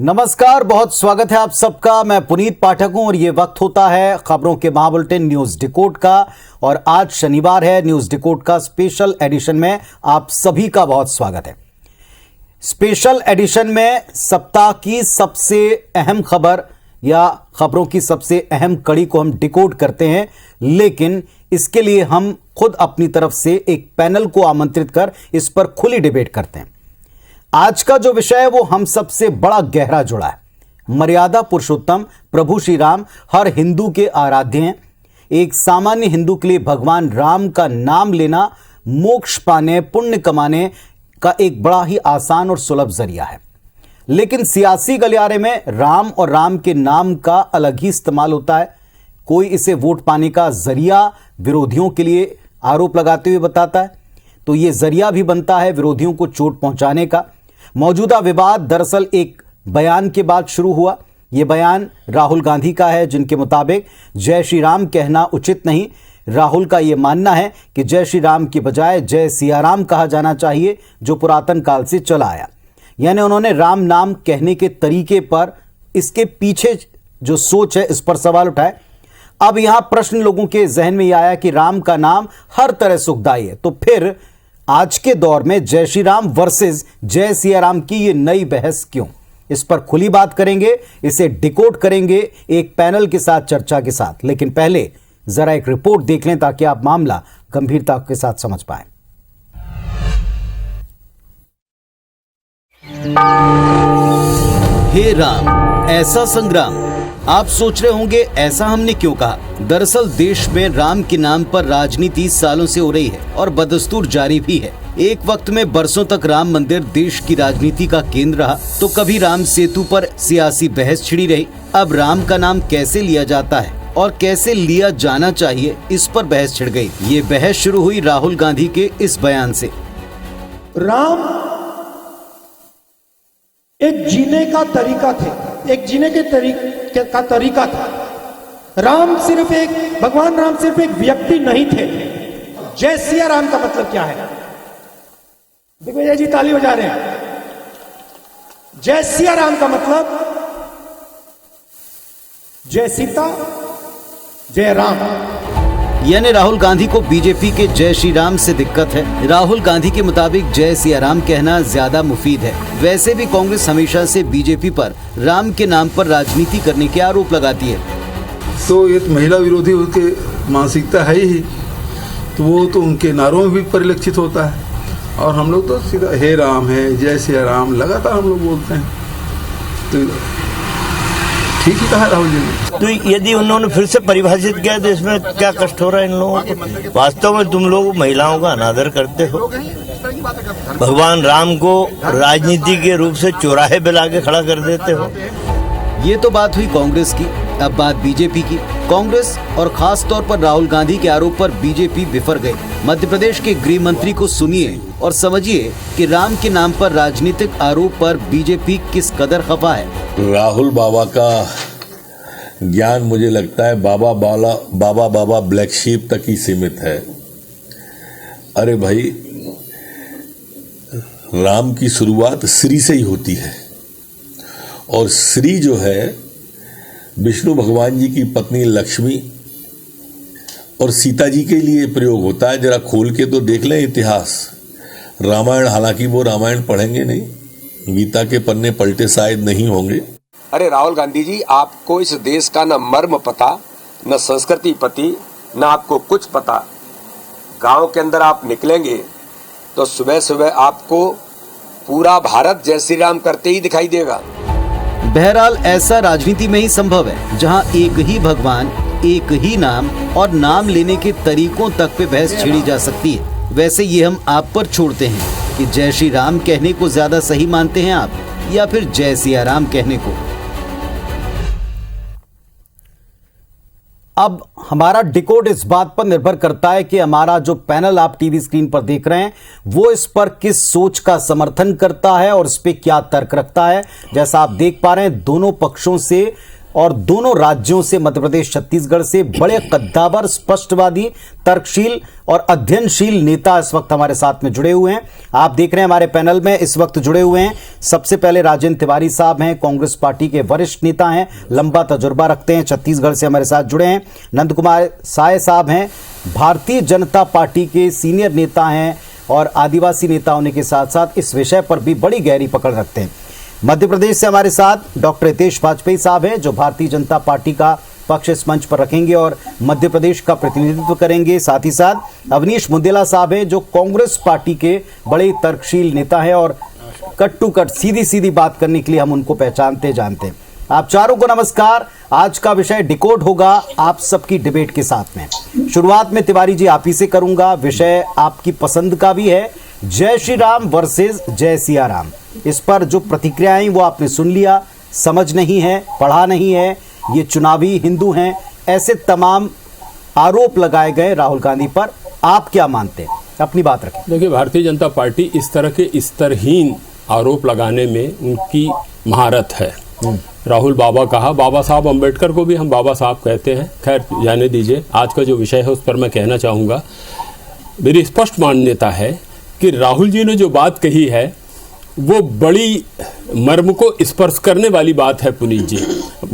नमस्कार, बहुत स्वागत है आप सबका। मैं पुनीत पाठक हूं और ये वक्त होता है खबरों के महाबुलेटिन न्यूज डिकोड का। और आज शनिवार है, न्यूज डिकोड का स्पेशल एडिशन में आप सभी का बहुत स्वागत है। स्पेशल एडिशन में सप्ताह की सबसे अहम खबर या खबरों की सबसे अहम कड़ी को हम डिकोड करते हैं, लेकिन इसके लिए हम खुद अपनी तरफ से एक पैनल को आमंत्रित कर इस पर खुली डिबेट करते हैं। आज का जो विषय है वो हम सबसे बड़ा गहरा जुड़ा है। मर्यादा पुरुषोत्तम प्रभु श्री राम हर हिंदू के आराध्य हैं। एक सामान्य हिंदू के लिए भगवान राम का नाम लेना मोक्ष पाने, पुण्य कमाने का एक बड़ा ही आसान और सुलभ जरिया है। लेकिन सियासी गलियारे में राम और राम के नाम का अलग ही इस्तेमाल होता है। कोई इसे वोट पाने का जरिया विरोधियों के लिए आरोप लगाते हुए बताता है, तो यह जरिया भी बनता है विरोधियों को चोट पहुंचाने का। मौजूदा विवाद दरअसल एक बयान के बाद शुरू हुआ। यह बयान राहुल गांधी का है, जिनके मुताबिक जय श्री राम कहना उचित नहीं। राहुल का यह मानना है कि जय श्री राम की बजाय जय सिया राम कहा जाना चाहिए, जो पुरातन काल से चला आया। यानी उन्होंने राम नाम कहने के तरीके पर, इसके पीछे जो सोच है, इस पर सवाल उठाए। अब यहां प्रश्न लोगों के जहन में यह आया कि राम का नाम हर तरह सुखदायी है, तो फिर आज के दौर में जय श्री राम वर्सेस जय सिया राम की ये नई बहस क्यों? इस पर खुली बात करेंगे, इसे डिकोड करेंगे एक पैनल के साथ, चर्चा के साथ। लेकिन पहले जरा एक रिपोर्ट देख लें ताकि आप मामला गंभीरता के साथ समझ पाएं। हे राम ऐसा संग्राम। आप सोच रहे होंगे ऐसा हमने क्यों कहा। दरअसल देश में राम के नाम पर राजनीति सालों से हो रही है और बदस्तूर जारी भी है। एक वक्त में बरसों तक राम मंदिर देश की राजनीति का केंद्र रहा, तो कभी राम सेतु पर सियासी बहस छिड़ी रही। अब राम का नाम कैसे लिया जाता है और कैसे लिया जाना चाहिए, इस पर बहस छिड़ गई। ये बहस शुरू हुई राहुल गांधी के इस बयान से। राम एक जीने का तरीका थे, एक जीने के तरीका था। राम सिर्फ एक, भगवान राम सिर्फ एक व्यक्ति नहीं थे। जय सिया राम का मतलब क्या है? दिग्विजय जी ताली बजा रहे हैं। जय सिया राम का मतलब जय सीता, जय राम। यानी राहुल गांधी को बीजेपी के जय श्री राम से दिक्कत है। राहुल गांधी के मुताबिक जय सिया राम कहना ज्यादा मुफीद है। वैसे भी कांग्रेस हमेशा से बीजेपी पर राम के नाम पर राजनीति करने के आरोप लगाती है। तो ये महिला विरोधी उनके मानसिकता है ही, तो वो तो उनके नारों में भी परिलक्षित होता है। और हम लोग तो सीधा हे राम है, जय सिया राम लगातार हम लोग बोलते हैं। तो ठीक ही कहा राहुल जी ने। तो यदि उन्होंने फिर से परिभाषित किया तो इसमें क्या कष्ट हो रहा है इन लोगों को? वास्तव में तुम लोग महिलाओं का अनादर करते हो। भगवान राम को राजनीति के रूप से चौराहे पे लाके खड़ा कर देते हो। ये तो बात हुई कांग्रेस की। अब बात बीजेपी की। कांग्रेस और खास तौर पर राहुल गांधी के आरोप पर बीजेपी बिफर गई। मध्य प्रदेश के गृह मंत्री को सुनिए और समझिए कि राम के नाम पर राजनीतिक आरोप पर बीजेपी किस कदर खफा है। राहुल बाबा का ज्ञान मुझे लगता है बाबा ब्लैक शीप तक ही सीमित है। अरे भाई, राम की शुरुआत श्री से ही होती है, और श्री जो है विष्णु भगवान जी की पत्नी लक्ष्मी और सीता जी के लिए प्रयोग होता है। जरा खोल के तो देख लें इतिहास, रामायण। हालांकि वो रामायण पढ़ेंगे नहीं, गीता के पन्ने पलटे शायद नहीं होंगे। अरे राहुल गांधी जी, आपको इस देश का न मर्म पता, न संस्कृति पति, न आपको कुछ पता। गांव के अंदर आप निकलेंगे तो सुबह सुबह आपको पूरा भारत जय श्री राम करते ही दिखाई देगा। बहरहाल ऐसा राजनीति में ही संभव है, जहां एक ही भगवान, एक ही नाम और नाम लेने के तरीकों तक पे बहस छिड़ी जा सकती है। वैसे ये हम आप पर छोड़ते हैं कि जय श्री राम कहने को ज्यादा सही मानते हैं आप, या फिर जय सिया राम कहने को। अब हमारा डिकोड इस बात पर निर्भर करता है कि हमारा जो पैनल आप टीवी स्क्रीन पर देख रहे हैं वो इस पर किस सोच का समर्थन करता है और इस पे क्या तर्क रखता है। जैसा आप देख पा रहे हैं, दोनों पक्षों से और दोनों राज्यों से, मध्य प्रदेश छत्तीसगढ़ से बड़े कद्दावर, स्पष्टवादी, तर्कशील और अध्ययनशील नेता इस वक्त हमारे साथ में जुड़े हुए हैं। आप देख रहे हैं हमारे पैनल में इस वक्त जुड़े हुए हैं सबसे पहले राजेंद्र तिवारी साहब हैं, कांग्रेस पार्टी के वरिष्ठ नेता हैं, लंबा तजुर्बा रखते हैं, छत्तीसगढ़ से हमारे साथ जुड़े हैं। नंद कुमार साय साहब हैं, भारतीय जनता पार्टी के सीनियर नेता हैं और आदिवासी नेता होने के साथ साथ इस विषय पर भी बड़ी गहरी पकड़ रखते हैं। मध्य प्रदेश से हमारे साथ डॉक्टर हितेश वाजपेयी साहब हैं, जो भारतीय जनता पार्टी का पक्ष इस मंच पर रखेंगे और मध्य प्रदेश का प्रतिनिधित्व करेंगे। साथ ही साथ अवनीश मुंदेला साहब हैं, जो कांग्रेस पार्टी के बड़े तर्कशील नेता हैं और कट टू कट, सीधी सीधी बात करने के लिए हम उनको पहचानते जानते हैं। आप चारों को नमस्कार। आज का विषय डिकोड होगा आप सबकी डिबेट के साथ में। शुरुआत में तिवारी जी आप ही से करूंगा। विषय आपकी पसंद का भी है, जय श्री राम वर्सेस जय सिया राम। इस पर जो प्रतिक्रियाएं वो आपने सुन लिया, समझ नहीं है, पढ़ा नहीं है, ये चुनावी हिंदू हैं, ऐसे तमाम आरोप लगाए गए राहुल गांधी पर। आप क्या मानते हैं? अपनी बात रखें। देखिए, भारतीय जनता पार्टी इस तरह के स्तरहीन आरोप लगाने में उनकी महारत है। राहुल बाबा कहा, बाबा साहब अंबेडकर को भी हम बाबा साहब कहते हैं। खैर जाने दीजिए, आज का जो विषय है उस पर मैं कहना चाहूँगा। मेरी स्पष्ट मान्यता है कि राहुल जी ने जो बात कही है वो बड़ी मर्म को स्पर्श करने वाली बात है। पुनीत जी,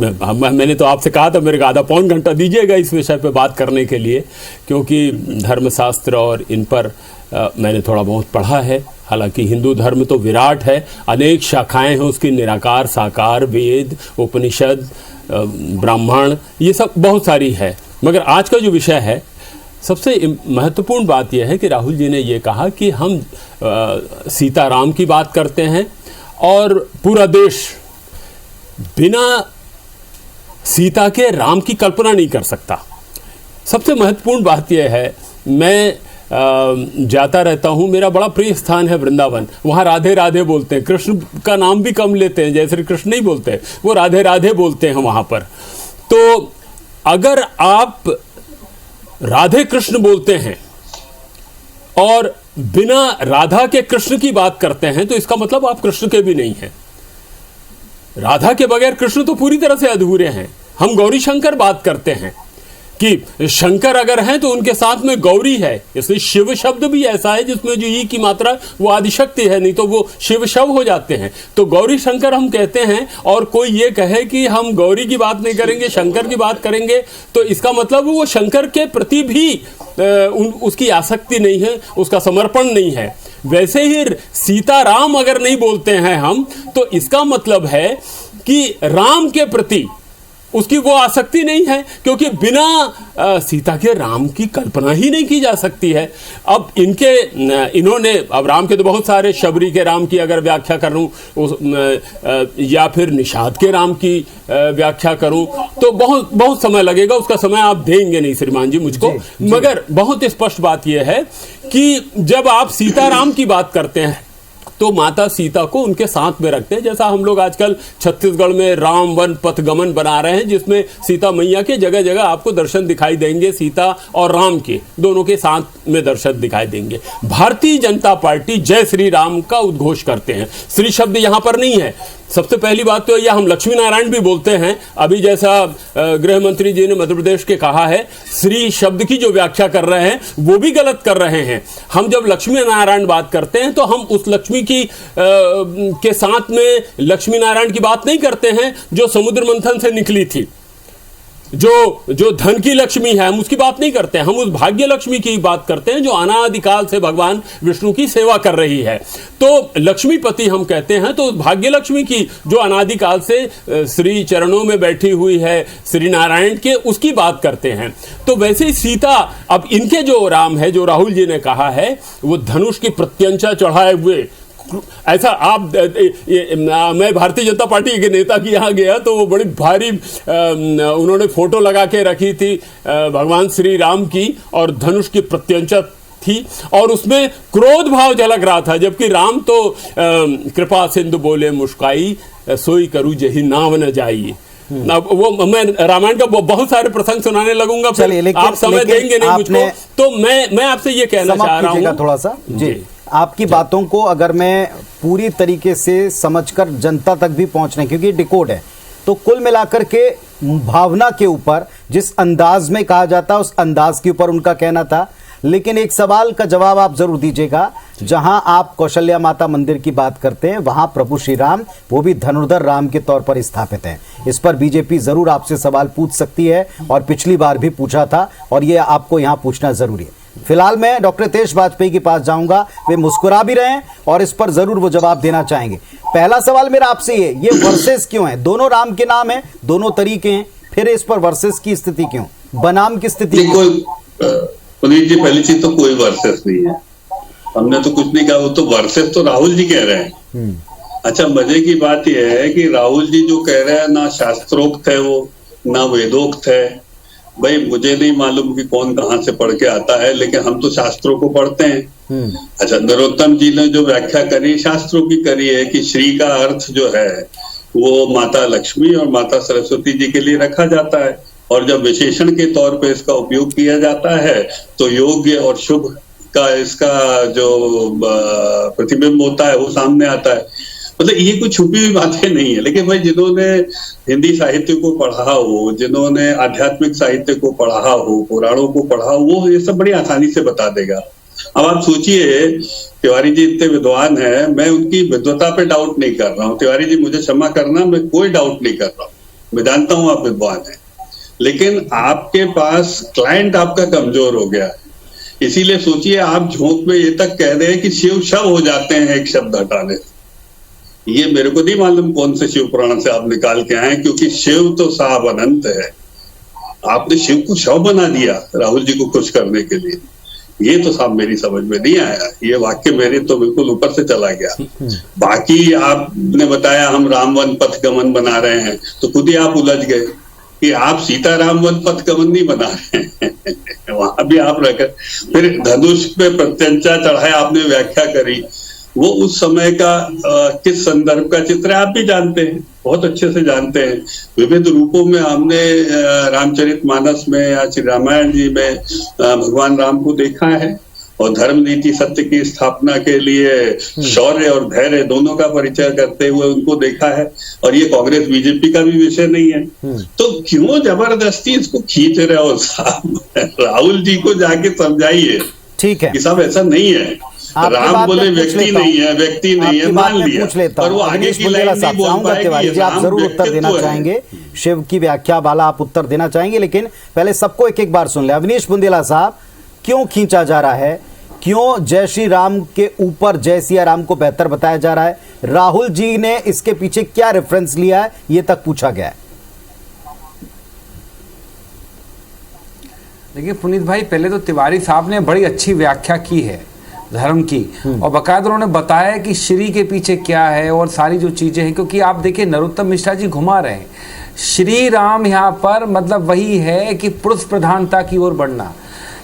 मैंने तो आपसे कहा था मेरे को आधा पौन घंटा दीजिएगा इस विषय पे बात करने के लिए, क्योंकि धर्मशास्त्र और इन पर मैंने थोड़ा बहुत पढ़ा है। हालांकि हिंदू धर्म तो विराट है, अनेक शाखाएं हैं उसकी, निराकार, साकार, वेद, उपनिषद, ब्राह्मण, ये सब बहुत सारी है। मगर आज का जो विषय है, सबसे महत्वपूर्ण बात यह है कि राहुल जी ने ये कहा कि हम सीताराम की बात करते हैं और पूरा देश बिना सीता के राम की कल्पना नहीं कर सकता। सबसे महत्वपूर्ण बात यह है, मैं जाता रहता हूँ, मेरा बड़ा प्रिय स्थान है वृंदावन। वहाँ राधे राधे बोलते हैं, कृष्ण का नाम भी कम लेते हैं, जय श्री कृष्ण नहीं बोलते, वो राधे राधे बोलते हैं वहाँ पर। तो अगर आप राधे कृष्ण बोलते हैं और बिना राधा के कृष्ण की बात करते हैं, तो इसका मतलब आप कृष्ण के भी नहीं हैं। राधा के बगैर कृष्ण तो पूरी तरह से अधूरे हैं। हम गौरी शंकर बात करते हैं कि शंकर अगर हैं तो उनके साथ में गौरी है, इसलिए शिव शब्द भी ऐसा है जिसमें जो ई की मात्रा वो आदिशक्ति है, नहीं तो वो शिव शव हो जाते हैं। तो गौरी शंकर हम कहते हैं, और कोई ये कहे कि हम गौरी की बात नहीं करेंगे, शंकर की बात करेंगे, तो इसका मतलब वो शंकर के प्रति भी उसकी आसक्ति नहीं है, उसका समर्पण नहीं है। वैसे ही सीताराम अगर नहीं बोलते हैं हम, तो इसका मतलब है कि राम के प्रति उसकी वो आसक्ति नहीं है, क्योंकि बिना सीता के राम की कल्पना ही नहीं की जा सकती है। अब इन्होंने अब राम के तो बहुत सारे, शबरी के राम की अगर व्याख्या करूं या फिर निषाद के राम की व्याख्या करूं तो बहुत समय लगेगा। उसका समय आप देंगे नहीं श्रीमान जी मुझको। मगर बहुत स्पष्ट बात यह है कि जब आप सीताराम की बात करते हैं तो माता सीता को उनके साथ में रखते हैं, जैसा हम लोग आजकल छत्तीसगढ़ में राम वन पथगमन बना रहे हैं, जिसमें सीता मैया के जगह जगह आपको दर्शन दिखाई देंगे, सीता और राम के दोनों के साथ में दर्शन दिखाई देंगे। भारतीय जनता पार्टी जय श्री राम का उद्घोष करते हैं। श्री शब्द यहां पर नहीं है। सबसे पहली बात तो यह, हम लक्ष्मी नारायण भी बोलते हैं। अभी जैसा गृह मंत्री जी ने मध्य प्रदेश के कहा है, श्री शब्द की जो व्याख्या कर रहे हैं वो भी गलत कर रहे हैं। हम जब लक्ष्मी नारायण बात करते हैं तो हम उस लक्ष्मी की के साथ में लक्ष्मी नारायण की बात नहीं करते हैं जो समुद्र मंथन से निकली थी, जो धन की लक्ष्मी है, हम उसकी बात नहीं करते हैं। हम उस भाग्य लक्ष्मी की बात करते हैं जो अनादिकाल से भगवान विष्णु की सेवा कर रही है। तो लक्ष्मीपति हम कहते हैं, तो भाग्य लक्ष्मी की जो अनादिकाल से श्री चरणों में बैठी हुई है श्री नारायण के, उसकी बात करते हैं। तो वैसे ही सीता, अब इनके जो राम है, जो राहुल जी ने कहा है, वो धनुष की प्रत्यंचा चढ़ाए हुए, ऐसा आप मैं भारतीय जनता पार्टी के नेता के यहाँ गया तो वो बड़ी भारी उन्होंने फोटो लगा के रखी थी भगवान श्री राम की, और धनुष की प्रत्यंचा थी और उसमें क्रोध भाव झलक रहा था, जबकि राम तो कृपा सिंधु बोले मुस्काई, सोई करूं जही नाव न जाई। वो मैं रामायण का बहुत सारे प्रसंग सुनाने लगूंगा, फिर आप समय देंगे नहीं मुझको, तो मैं आपसे ये कहना चाह रहा हूँ थोड़ा सा जी। आपकी बातों को अगर मैं पूरी तरीके से समझकर जनता तक भी पहुंचने, क्योंकि डिकोड है तो कुल मिलाकर के भावना के ऊपर जिस अंदाज में कहा जाता है उस अंदाज के ऊपर उनका कहना था। लेकिन एक सवाल का जवाब आप जरूर दीजिएगा, जहां आप कौशल्या माता मंदिर की बात करते हैं वहां प्रभु श्री राम, वो भी धनुर्धर राम के तौर पर स्थापित हैं। इस पर बीजेपी जरूर आपसे सवाल पूछ सकती है और पिछली बार भी पूछा था और ये आपको यहां पूछना जरूरी है। फिलहाल मैं डॉक्टर हितेश वाजपेयी के पास जाऊंगा, वे मुस्कुरा भी रहे हैं और इस पर जरूर वो जवाब देना चाहेंगे। पहला सवाल मेरा आपसे ये वर्सेस क्यों है? दोनों राम के नाम है, दोनों तरीके हैं, फिर इस पर वर्सेस की स्थिति क्यों, बनाम की स्थिति? पुनीत जी, पहली चीज तो कोई वर्सेस नहीं है, हमने तो कुछ नहीं कहा, वो तो वर्सेस तो राहुल जी कह रहे हैं। अच्छा, मजे की बात यह है कि राहुल जी जो कह रहे हैं ना शास्त्रोक्त है वो, ना वेदोक्त है। भाई मुझे नहीं मालूम कि कौन कहाँ से पढ़ के आता है, लेकिन हम तो शास्त्रों को पढ़ते हैं। अच्छा, नरोत्तम जी ने जो व्याख्या करी शास्त्रों की करी है कि श्री का अर्थ जो है वो माता लक्ष्मी और माता सरस्वती जी के लिए रखा जाता है, और जब विशेषण के तौर पे इसका उपयोग किया जाता है तो योग्य और शुभ का इसका जो प्रतिबिंब होता है वो सामने आता है। मतलब ये कुछ छुपी हुई बातें नहीं है। लेकिन भाई जिन्होंने हिंदी साहित्य को पढ़ा हो, जिन्होंने आध्यात्मिक साहित्य को पढ़ा हो, पुराणों को पढ़ा हो, वो ये सब बड़ी आसानी से बता देगा। अब आप सोचिए, तिवारी जी इतने विद्वान हैं, मैं उनकी विद्वता पे डाउट नहीं कर रहा हूँ। तिवारी जी मुझे क्षमा करना, मैं कोई डाउट नहीं कर रहा हूँ, मैं जानता हूँ आप विद्वान हैं, लेकिन आपके पास क्लाइंट आपका कमजोर हो गया है। इसीलिए सोचिए, आप झोंक में ये तक कह रहे हैं कि शिव शव हो जाते हैं एक शब्द हटाने से। ये मेरे को नहीं मालूम कौन से शिव पुराण से आप निकाल के आए, क्योंकि शिव तो साहब अनंत है। आपने शिव को शव बना दिया राहुल जी को खुश करने के लिए, ये तो साहब मेरी समझ में नहीं आया। ये वाक्य मेरे तो बिल्कुल ऊपर से चला गया। बाकी आपने बताया हम रामवन पथ गमन बना रहे हैं, तो खुद ही आप उलझ गए कि आप सीताराम वन पथ गमन नहीं बना रहे हैं। वहां भी आप रहकर फिर धनुष पे प्रत्यंचा चढ़ाए आपने व्याख्या करी, वो उस समय का किस संदर्भ का चित्र है आप भी जानते हैं, बहुत अच्छे से जानते हैं। विविध रूपों में हमने रामचरितमानस में या श्री रामायण जी में भगवान राम को देखा है, और धर्म नीति सत्य की स्थापना के लिए शौर्य और धैर्य दोनों का परिचय करते हुए उनको देखा है। और ये कांग्रेस बीजेपी का भी विषय नहीं है, तो क्यों जबरदस्ती इसको खींच रहे हो साहब? राहुल जी को जाके समझाइए, ठीक है, कि साहब ऐसा नहीं है, राम बोले व्यक्ति नहीं है, व्यक्ति नहीं है, मान लिया, पर वो आगे की लाइन नहीं बोल पाएगी। आप जरूर उत्तर देना चाहेंगे, शिव की व्याख्या वाला आप उत्तर देना चाहेंगे, लेकिन पहले सबको एक एक बार सुन ले। अवनीश बुंदेला साहब, क्यों खींचा जा रहा है, क्यों जय श्री राम के ऊपर जय सिया राम को बेहतर बताया जा रहा है? राहुल जी ने इसके पीछे क्या रेफरेंस लिया है, ये तक पूछा गया है। देखिए पुनीत भाई, पहले तो तिवारी साहब ने बड़ी अच्छी व्याख्या की है धर्म की, और बाकायदा उन्होंने बताया कि श्री के पीछे क्या है और सारी जो चीजें हैं। क्योंकि आप देखिए नरोत्तम मिश्रा जी घुमा रहे हैं, श्री राम यहाँ पर मतलब वही है कि पुरुष प्रधानता की ओर बढ़ना,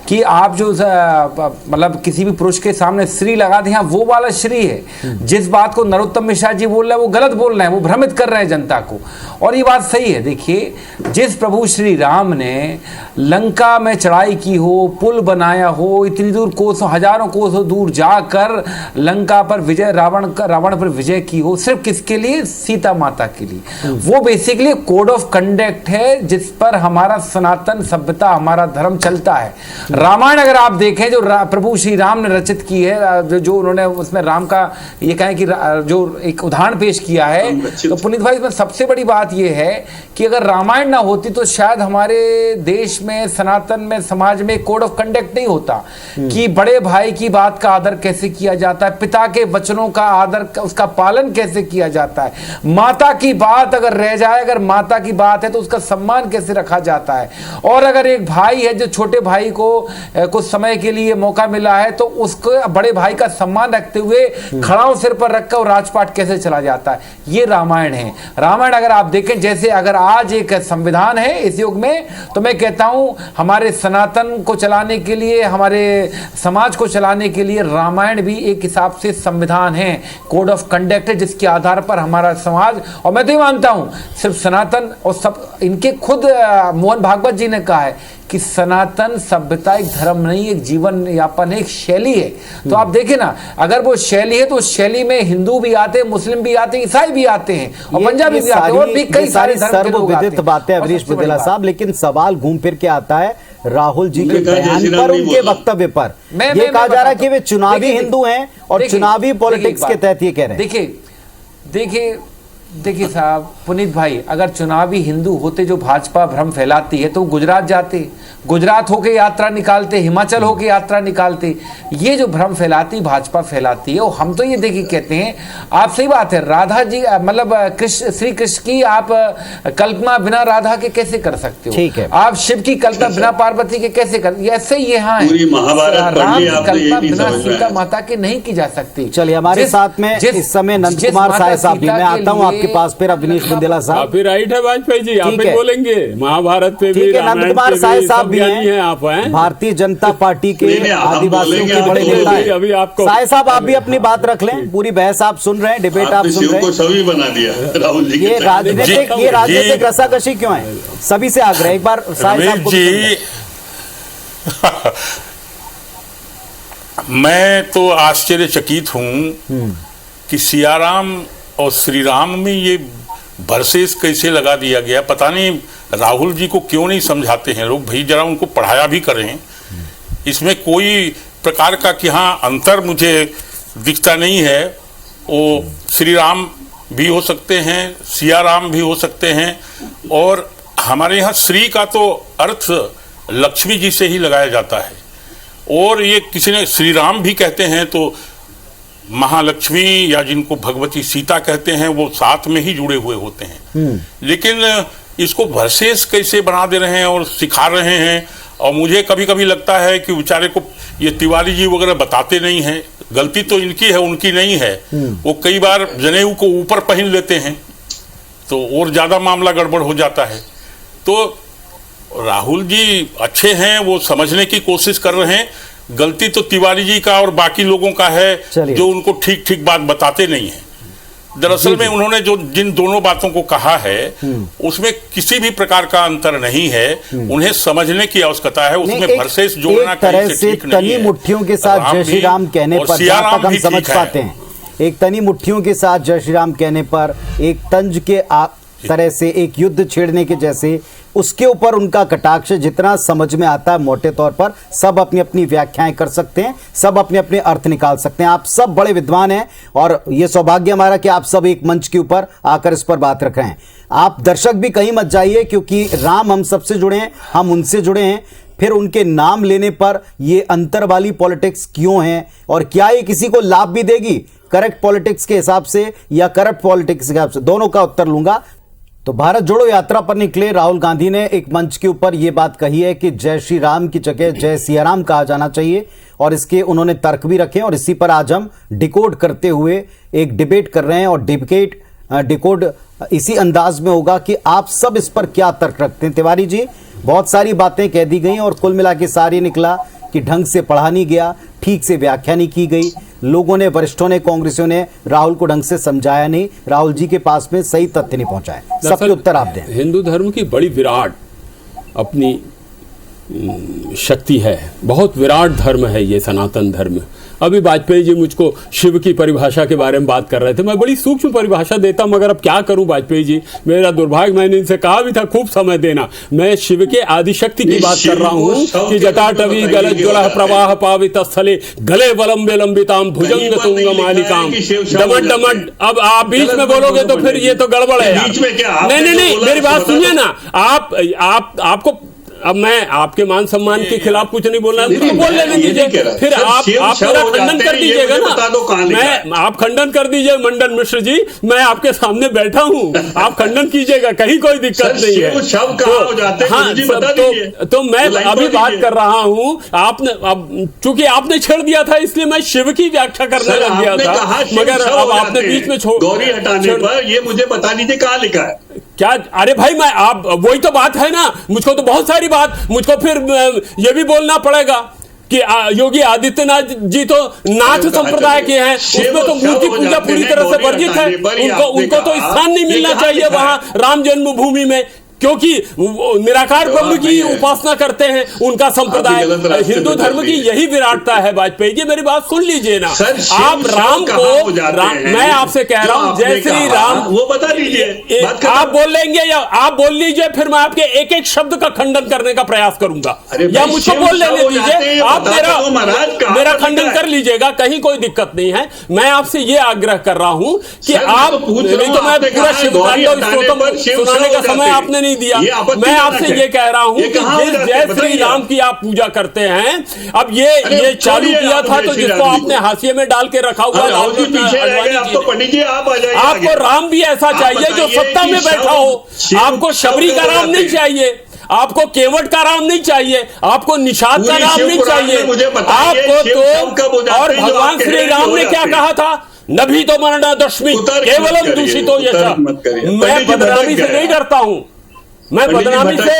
कि आप जो मतलब किसी भी पुरुष के सामने श्री लगा दें, वो वाला श्री है। जिस बात को नरोत्तम मिश्रा जी बोल रहे हैं वो गलत बोल रहे हैं, वो भ्रमित कर रहे हैं जनता को, और ये बात सही है। देखिए, जिस प्रभु श्री राम ने लंका में चढ़ाई की हो, पुल बनाया हो, इतनी दूर कोसों हजारों कोसों दूर जाकर लंका पर विजय, रावण पर विजय की हो, सिर्फ किसके लिए? सीता माता के लिए। वो बेसिकली कोड ऑफ कंडक्ट है जिस पर हमारा सनातन सभ्यता, हमारा धर्म चलता है। रामायण अगर आप देखें जो प्रभु श्री राम ने रचित की है, जो उन्होंने उसमें राम का ये कहें कि जो एक उदाहरण पेश किया है, तो पुनीत भाई इसमें सबसे बड़ी बात ये है कि अगर रामायण ना होती तो शायद हमारे देश में, सनातन में, समाज में कोड ऑफ कंडक्ट नहीं होता कि बड़े भाई की बात का आदर कैसे किया जाता है, पिता के वचनों का आदर, उसका पालन कैसे किया जाता है, माता की बात अगर रह जाए, अगर माता की बात है तो उसका सम्मान कैसे रखा जाता है, और अगर एक भाई है जो छोटे भाई को कुछ समय के लिए मौका मिला है तो उसको बड़े भाई का सम्मान रखते हुए खड़ाऊ सिर पर रखकर राजपाट कैसे चला जाता है, ये रामायण है। रामायण अगर आप देखें, जैसे अगर आज एक संविधान है इस युग में, तो मैं कहता हूं हमारे सनातन को चलाने के लिए, हमारे समाज को चलाने के लिए रामायण भी एक हिसाब से संविधान है, कोड ऑफ कंडक्ट है, जिसके आधार पर हमारा समाज, और मैं तो ये मानता हूं सिर्फ सनातन और सब, इनके खुद मोहन भागवत जी ने कहा है कि सनातन सभ्यता सामुदायिक धर्म नहीं, एक जीवन यापन है, एक शैली है। तो आप देखें ना, अगर वो शैली है तो उस शैली में हिंदू भी आते हैं, मुस्लिम भी आते हैं, ईसाई भी आते हैं और पंजाबी भी आते हैं और भी कई सारे सर्वविदित बातें अवनीश बुंदेला साहब, लेकिन सवाल घूम फिर के आता है राहुल जी के बयान पर, उनके वक्तव्य पर। ये कहा जा रहा है कि वे चुनावी हिंदू हैं और चुनावी पॉलिटिक्स के तहत ये कह रहे हैं। देखिए साहब, पुनीत भाई, अगर चुनावी हिंदू होते जो भाजपा भ्रम फैलाती है तो गुजरात जाते, गुजरात होके यात्रा निकालते, हिमाचल होके यात्रा निकालते। ये जो भ्रम फैलाती भाजपा फैलाती है, और हम तो ये देखिए कहते हैं, आप सही बात है, राधा जी मतलब श्री कृष्ण की आप कल्पना बिना राधा के कैसे कर सकते हो? ठीक है। आप शिव की कल्पना बिना पार्वती के कैसे कर, ऐसे ही यहाँ पूरी महाभारत राम की कल्पना बिना सीता माता के नहीं की जा सकती। चलिए, हमारे साथ में इस समय नंद कुमार साय साहब भी, मैं आता हूँ आपके पास फिर अवनीश बुंदेला साहब। काफी राइट है वाजपेयी जी, आप ही बोलेंगे महाभारत पे भी, नंद कुमार साय साहब भी हैं, आप हैं भारतीय जनता पार्टी के आदिवासियों के बड़े नेता हैं। अभी आपको साय साहब, आप भी अपनी बात रख लें, पूरी बहस आप सुन रहे हैं, डिबेट आप सुन रहे हैं। सभी बना दिया राहुल जी। ये राजनीतिक रसाकशी क्यों है? सभी से आग्रह, एक बार साय साहब जी मैं तो आश्चर्यचकित हूं कि सियाराम और श्री राम में ये वर्सेस कैसे लगा दिया गया। पता नहीं राहुल जी को क्यों नहीं समझाते हैं लोग, भाई जरा उनको पढ़ाया भी करें। इसमें कोई प्रकार का कि हाँ अंतर मुझे दिखता नहीं है। वो श्री राम भी हो सकते हैं, सियाराम भी हो सकते हैं, और हमारे यहाँ श्री का तो अर्थ लक्ष्मी जी से ही लगाया जाता है, और ये किसी ने श्री राम भी कहते हैं तो महालक्ष्मी या जिनको भगवती सीता कहते हैं वो साथ में ही जुड़े हुए होते हैं। लेकिन इसको वर्सेस कैसे बना दे रहे हैं और सिखा रहे हैं। और मुझे कभी कभी लगता है कि बेचारे को ये तिवारी जी वगैरह बताते नहीं हैं, गलती तो इनकी है, उनकी नहीं है। वो कई बार जनेऊ को ऊपर पहन लेते हैं तो और ज्यादा मामला गड़बड़ हो जाता है। तो राहुल जी अच्छे हैं, वो समझने की कोशिश कर रहे हैं। गलती तो तिवारी जी का और बाकी लोगों का है जो उनको ठीक ठीक बात बताते नहीं है। दरअसल में उन्होंने जो जिन दोनों बातों को कहा है उसमें किसी भी प्रकार का अंतर नहीं है, उन्हें समझने की आवश्यकता है। उसमें वर्सेस जोड़ना तरह से तनी मुट्ठियों के साथ जय श्री राम कहने पर जहां तक हम समझ पाते हैं, एक तनी मुट्ठियों के साथ जय श्री राम कहने पर एक तंज के तरह से एक युद्ध छेड़ने के जैसे, उसके ऊपर उनका कटाक्ष जितना समझ में आता है, मोटे तौर पर सब अपनी अपनी व्याख्याएं कर सकते हैं, सब अपने अपने अर्थ निकाल सकते हैं। आप सब बड़े विद्वान हैं और ये सौभाग्य हमारा कि आप सब एक मंच के ऊपर आकर इस पर बात रख रहे हैं। आप दर्शक भी कहीं मत जाइए, क्योंकि राम हम सबसे जुड़े हैं, हम उनसे जुड़े हैं। फिर उनके नाम लेने पर ये अंतर वाली पॉलिटिक्स क्यों है और क्या ये किसी को लाभ भी देगी करेक्ट पॉलिटिक्स के हिसाब से या करप्ट पॉलिटिक्स के हिसाब से, दोनों का उत्तर लूंगा। तो भारत जोड़ो यात्रा पर निकले राहुल गांधी ने एक मंच के ऊपर यह बात कही है कि जय श्री राम की जगह जय सियाराम कहा जाना चाहिए, और इसके उन्होंने तर्क भी रखे और इसी पर आज हम डिकोड करते हुए एक डिबेट कर रहे हैं। और डिकोड इसी अंदाज में होगा कि आप सब इस पर क्या तर्क रखते हैं। तिवारी जी, बहुत सारी बातें कह दी गई और कुल मिला के सारी निकला कि ढंग से पढ़ा नहीं गया, ठीक से व्याख्या नहीं की गई, लोगों ने, वरिष्ठों ने, कांग्रेसियों ने राहुल को ढंग से समझाया नहीं, राहुल जी के पास में सही तथ्य नहीं पहुंचाए। सबके उत्तर आप दें। हिंदू धर्म की बड़ी विराट अपनी शक्ति है, बहुत विराट धर्म है ये सनातन धर्म। अभी वाजपेयी जी मुझको शिव की परिभाषा के बारे में बात कर रहे थे, मैं बड़ी सूक्ष्म परिभाषा देता मगर अब क्या करूं वाजपेयी जी, मेरा दुर्भाग्य, मैंने इनसे कहा भी था खूब समय देना। मैं शिव के आदिशक्ति की बात कर रहा हूं कि जटाटवी गलज्ज्वलः प्रवाह पावित स्थले गले वलंबे लंबिताम भुजंग तुंग मालिकाम डमट डमट। अब आप बीच में बोलोगे तो फिर ये तो गड़बड़ है यार। नहीं, मेरी बात सुनिए ना। आपको, अब मैं आपके मान सम्मान के खिलाफ कुछ नहीं बोल रहा, तो बोल लेने दीजिए, फिर आप मेरा खंडन कर दीजिएगा ना। मैं आप खंडन कर दीजिए मंडन मिश्र जी, मैं आपके सामने बैठा हूं, आप खंडन कीजिएगा, कहीं कोई दिक्कत नहीं है। तो मैं अभी बात कर रहा हूं, आपने अब चूंकि आपने छेड़ दिया था इसलिए मैं शिव की व्याख्या करने लग गया था, मगर अब आपने बीच में गौरी हटाने पर ये मुझे बता दीजिए कहाँ लिखा है क्या? अरे भाई, मैं आप वही तो बात है ना, मुझको तो बहुत सारी बात, मुझको फिर ये भी बोलना पड़ेगा कि योगी आदित्यनाथ जी तो नाथ संप्रदाय के हैं, उसमें तो मूर्ति पूजा पूरी तरह से वर्जित है, उनको तो स्थान नहीं मिलना चाहिए वहां राम जन्मभूमि में। क्योंकि वो निराकार ब्रह्म की उपासना करते हैं, उनका संप्रदाय। हिंदू धर्म की यही विराटता है। वाजपेयी जी मेरी बात सुन लीजिए ना, आप राम को मैं आपसे कह रहा हूं जय श्री राम वो बता दीजिए, आप बोल लेंगे या आप बोल लीजिए, फिर मैं आपके एक एक शब्द का खंडन करने का प्रयास करूंगा, या मुझको बोल लेने दीजिए, आप मेरा खंडन कर लीजिएगा, कहीं कोई दिक्कत नहीं है। मैं आपसे ये आग्रह कर रहा हूं कि आप, नहीं तो मैं पूरा शिव तांडव स्तोत्रम सुनाने का समय आपने नहीं दिया। मैं आपसे ये कह रहा हूं कि जिस जय श्री राम की आप पूजा करते हैं, अब ये चालू किया था तो जिसको आपने हाशिए में डाल के रखा हुआ, आपको राम भी ऐसा चाहिए जो सत्ता में बैठा हो। आपको शबरी का राम नहीं चाहिए, आपको केवट का राम नहीं चाहिए, आपको निषाद का राम नहीं चाहिए, आपको तो। और भगवान श्री राम ने क्या कहा था? नभी तो मरना दशमी केवलम दूषितो यशः। मैं बदनामी से नहीं डरता हूं, मैं बदनामी से,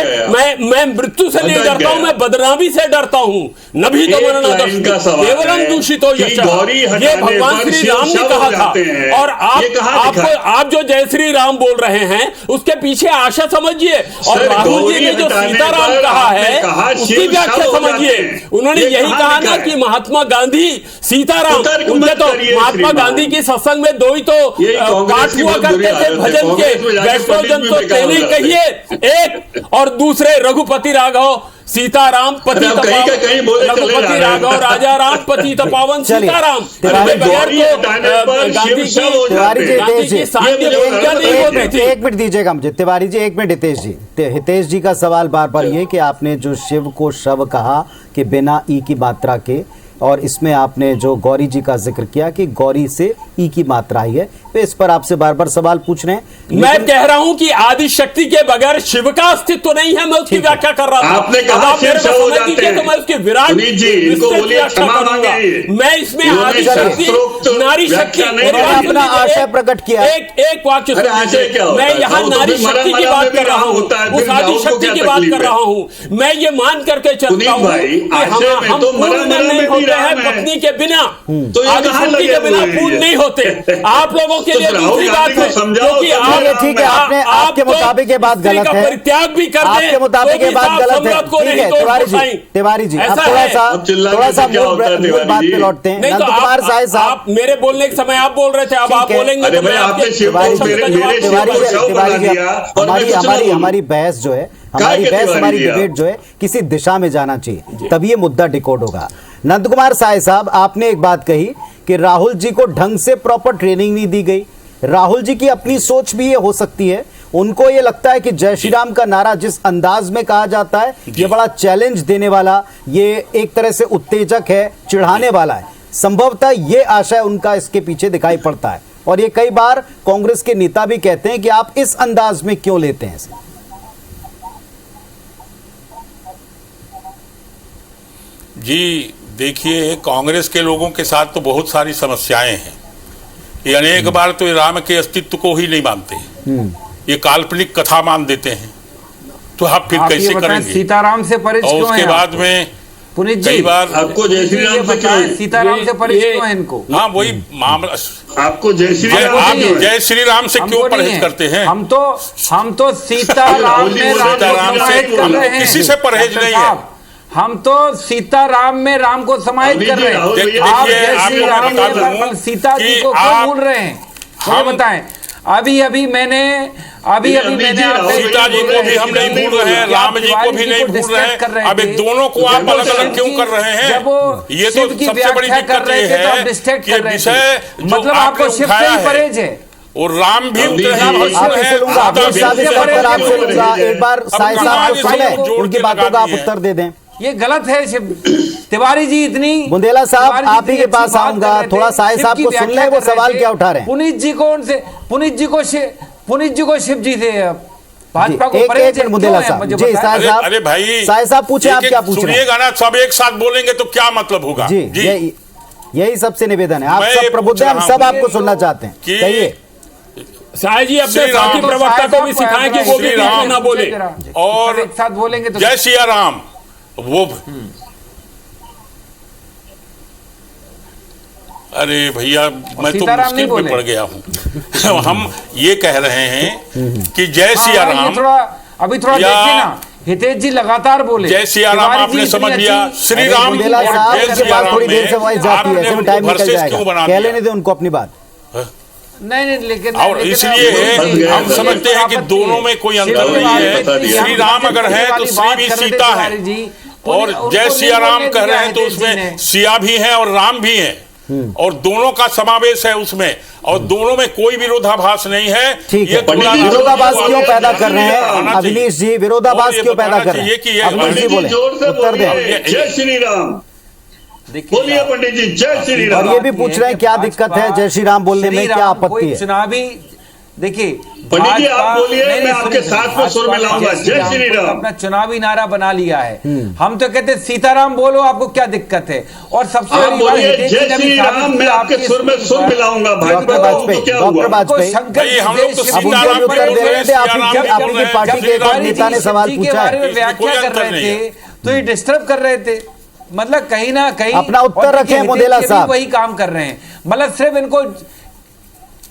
मैं मृत्यु से नहीं डरता हूं, मैं बदनामी से डरता हूं। नभी तो मरना दशमी केवलम दूषितो यशः, ये भगवान श्री राम ने कहा था। और आप जो जय श्री राम बोल रहे हैं उसके पीछे आशा समझिए, और राहुल जी ने जो सीताराम कहा है उसकी व्याख्या समझिए। उन्होंने यही कहा ना कि महात्मा गांधी सीताराम, उनके तो महात्मा गांधी की सत्संग में दो ही तो पाठ हुआ करते थे भजन के, वैष्णव जन तो तेने कहिए एक, और दूसरे रघुपति राघव सीताराम पति रघुपति राघव राजा राम पति पावन सीताराम। एक मिनट दीजिएगा मुझे तिवारी जी, एक मिनट। हितेश जी का सवाल बार बार ये कि आपने जो शिव को शव कहा कि बिना ई की मात्रा के, और इसमें आपने जो गौरी जी का जिक्र किया कि गौरी से ई की मात्रा ही है, तो इस पर आपसे बार बार सवाल पूछ रहे हैं। मैं कह रहा हूं कि आदि शक्ति के बगैर शिव का अस्तित्व नहीं है, मैं उसकी व्याख्या कर रहा था। आपने कहा आप मेरे को समझ लीजिए तो मैं उसकी विराट व्याख्या करूंगा। मैं इसमें आदि शक्ति, नारी शक्ति, अपना आशय प्रकट किया। एक वाक्य सुनिए, मैं यहाँ नारी शक्ति की बात कर रहा हूँ, उस आदि शक्ति की बात कर रहा हूँ। मैं ये मान करके चलता हूँ कि हम पूर्ण नहीं होते हैं पत्नी के बिना, आदि शक्ति के बिना पूर्ण नहीं होते। आप लोगों के लिए दूसरी बात है, क्योंकि ठीक है, आपके मुताबिक ये बात गलत है, परित्याग भी कर दें, आपके मुताबिक ये बात गलत है। ठीक है तिवारी जी आप थोड़ा सा मूल बात पे लौटते हैं। नंदकुमार साहब, मेरे बोलने के समय आप बोल रहे थे, अब आप बोलेंगे तो मैं आपके हमारी बहस जो है, हमारी डिबेट जो है किसी दिशा में जाना चाहिए, तभी ये मुद्दा डिकोड होगा। नंदकुमार साहब, आपने एक बात कही कि राहुल जी को ढंग से प्रॉपर ट्रेनिंग नहीं दी गई। राहुल जी की अपनी सोच भी ये हो सकती है, उनको ये लगता है कि जय श्री राम का नारा जिस अंदाज में कहा जाता है ये बड़ा चैलेंज देने वाला, ये एक तरह से उत्तेजक है, चिढ़ाने वाला है। संभवतः ये आशय उनका इसके पीछे दिखाई पड़ता है, और ये कई बार कांग्रेस के नेता भी कहते हैं कि आप इस अंदाज में क्यों लेते हैं इसे। जी देखिए, कांग्रेस के लोगों के साथ तो बहुत सारी समस्याएं हैं। ये अनेक बार तो राम के अस्तित्व को ही नहीं मानते, ये काल्पनिक कथा मान देते हैं, तो आप फिर कैसे करेंगे? सीताराम से परिचित और उसके बाद में पुनीत जी कई बार आपको जय श्री राम से क्या है? सीताराम से परिचित क्यों है इनको? हाँ वही मामला, आपको जय श्री राम, आप जय श्री राम से क्यों परहेज करते हैं? हम तो सीताराम में राम कर रहे हैं, किसी से परहेज नहीं है। हम तो सीताराम में राम को समाहित कर रहे हैं। आप जय श्री राम में सीता जी को क्यों भूल रहे हैं? मुझे बताएं। अभी मैंने सीता जी को भी हम नहीं भूल रहे हैं, राम जी को भी नहीं भूल रहे हैं। अब दोनों को आप अलग अलग क्यों कर रहे हैं? ये तो सबसे बड़ी दिक्कत ये है कि विषय मतलब आपको शिव से ही परहेज है, और राम भी एक बार साई साहब को सुने, उनकी बातों का आप उत्तर दे दें। ये गलत है तिवारी जी। इतनी बुंदेला साहब आप ही के पास आऊंगा, थोड़ा साई साहब को सुन ले, वो सवाल क्या उठा रहे हैं। पुनीत जी को शिव जी से भाजपा को परहेज है। बुंदेला साहब जी, अरे भाई साई साहब पूछे, आप क्या पूछ रहे हैं? सुनिएगा ना, सब एक साथ बोलेंगे तो क्या मतलब होगा? जी यही सबसे निवेदन है, आप सब प्रबुद्ध हैं, हम सब आपको सुनना चाहते हैं, कहिए। साई जी अपने साथी प्रवक्ता को भी सिखाएं कि वो भी ना बोले, और एक साथ बोलेंगे तो जय सिया राम वो। अरे भैया मैं तो मुश्किल में पड़ गया हूँ। हम ये कह रहे हैं कि जय सिया राम, अभी थोड़ा देखिए ना, हितेश जी लगातार बोले जय सिया राम आपने समझ लिया, श्री राम बुंदेला साहब के पास थोड़ी देर से वॉइस जाती है, ऐसे में टाइम निकल जाएगा, कह लेने दे उनको अपनी बात। नहीं लेकिन और इसलिए हम समझते हैं कि दोनों में कोई अंतर नहीं है। श्री राम अगर है तो श्री भी सीता है, और जय सिया राम कह रहे हैं तो उसमें सिया भी है और राम भी है, और दोनों का समावेश है उसमें, और दोनों में कोई विरोधाभास नहीं है। ठीक है, विरोधाभास क्यों पैदा कर रहे हैं अवनीश जी, विरोधाभास क्यों पैदा कर रहे हैं? अवनीश जी बोले, उत्तर दें। जय श्री राम बोलिए पंडित जी, जय श्री राम। और ये भी पूछ रहे हैं क्या दिक्कत है जय श्री राम बोलने में, क्या आपत्ति है? चुनावी देखिए पंडित जी आप बोलिए, मैं आपके साथ में सुर मिलाऊंगा, जय श्री राम। अपना चुनावी नारा बना लिया है, हम तो कहते सीताराम बोलो, आपको क्या दिक्कत है? और सबसे आप बोलिए जय श्री राम, मैं आपके सुर में सुर मिलाऊंगा। डॉक्टर वाजपेयी, हम लोग तो सीताराम उत्तर दे रहे थे, आपकी पार्टी के एक नेता ने सवाल पूछा है, व्याख्या कर रहे थे तो ये डिस्टर्ब कर रहे थे, मतलब कहीं ना कहीं अपना उत्तर रखें मुंदेला साहब, वही काम कर रहे हैं, मतलब सिर्फ इनको।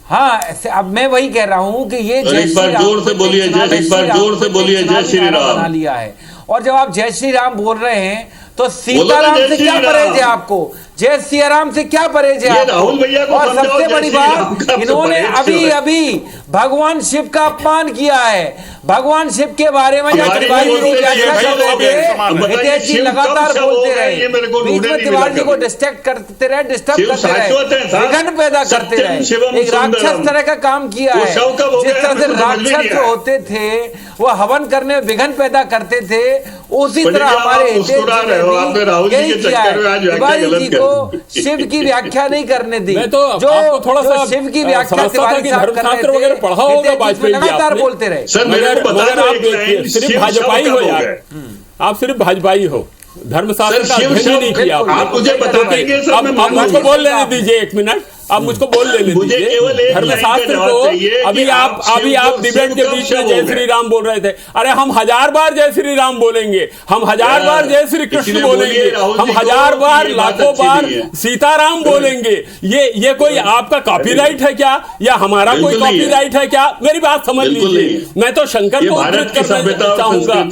हाँ, अब मैं वही कह रहा हूं कि ये एक बार जोर से बोलिए, एक बार जोर से बोलिए जय श्री राम बना लिया है। और जब आप जय श्री राम बोल रहे हैं तो सीताराम से क्या परहेज है आपको? जय सिया राम से क्या परहेज है आपको? और सबसे बड़ी बात, इन्होंने अभी भगवान शिव का अपमान किया है, भगवान शिव के बारे में तिवारी लगातार बोलते रहे, बीच में तिवारी जी को डिस्ट्रैक्ट करते रहे, डिस्टर्ब करते रहे, विघ्न पैदा करते रहे, एक राक्षस तरह का काम किया है। जिस तरह से राक्षस जो होते थे वो हवन करने में विघ्न पैदा करते थे, उसी तरह हमारे यही किया है। तिवारी जी को शिव की व्याख्या नहीं करने दी, जो थोड़ा सा शिव की व्याख्या तिवारी साहब कर रहे थे, पढ़ा होगा वाजपेयी लगातार बोलते रहे। मगर आप देखिए, सिर्फ भाजपाई हो यार, आप सिर्फ भाजपाई हो, धर्मशास्त्र का अध्ययन ही नहीं किया आप मुझे बता देंगे। अब मुझको बोल लेने दीजिए, एक मिनट, अब मुझको बोल लेने दीजिए। धर्मशास्त्र को अभी आप डिबेट के बीच में जय श्री राम बोल रहे थे, अरे हम 1000 बार जय श्री राम बोलेंगे, हम 1000 बार जय श्री कृष्ण बोलेंगे, हम 1000 बार लाखों बार सीताराम बोलेंगे। ये कोई आपका कॉपीराइट है क्या, या हमारा कोई कॉपीराइट है क्या? मेरी बात समझ लीजिए, मैं तो शंकर को उद्धृत करना चाहूंगा,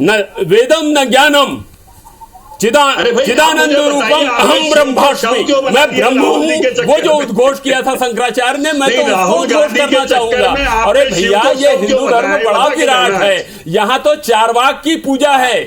न वेदम न ज्ञानम चिदानंद रूपम अहम ब्रह्मास्मि, मैं ब्रह्म हूँ। वो जो उद्घोष किया था शंकराचार्य ने, मैं तो उसको उद्घोष करना चाहूंगा। अरे भैया, ये हिंदू धर्म बड़ा विराट है, यहाँ तो चारवाक की पूजा है।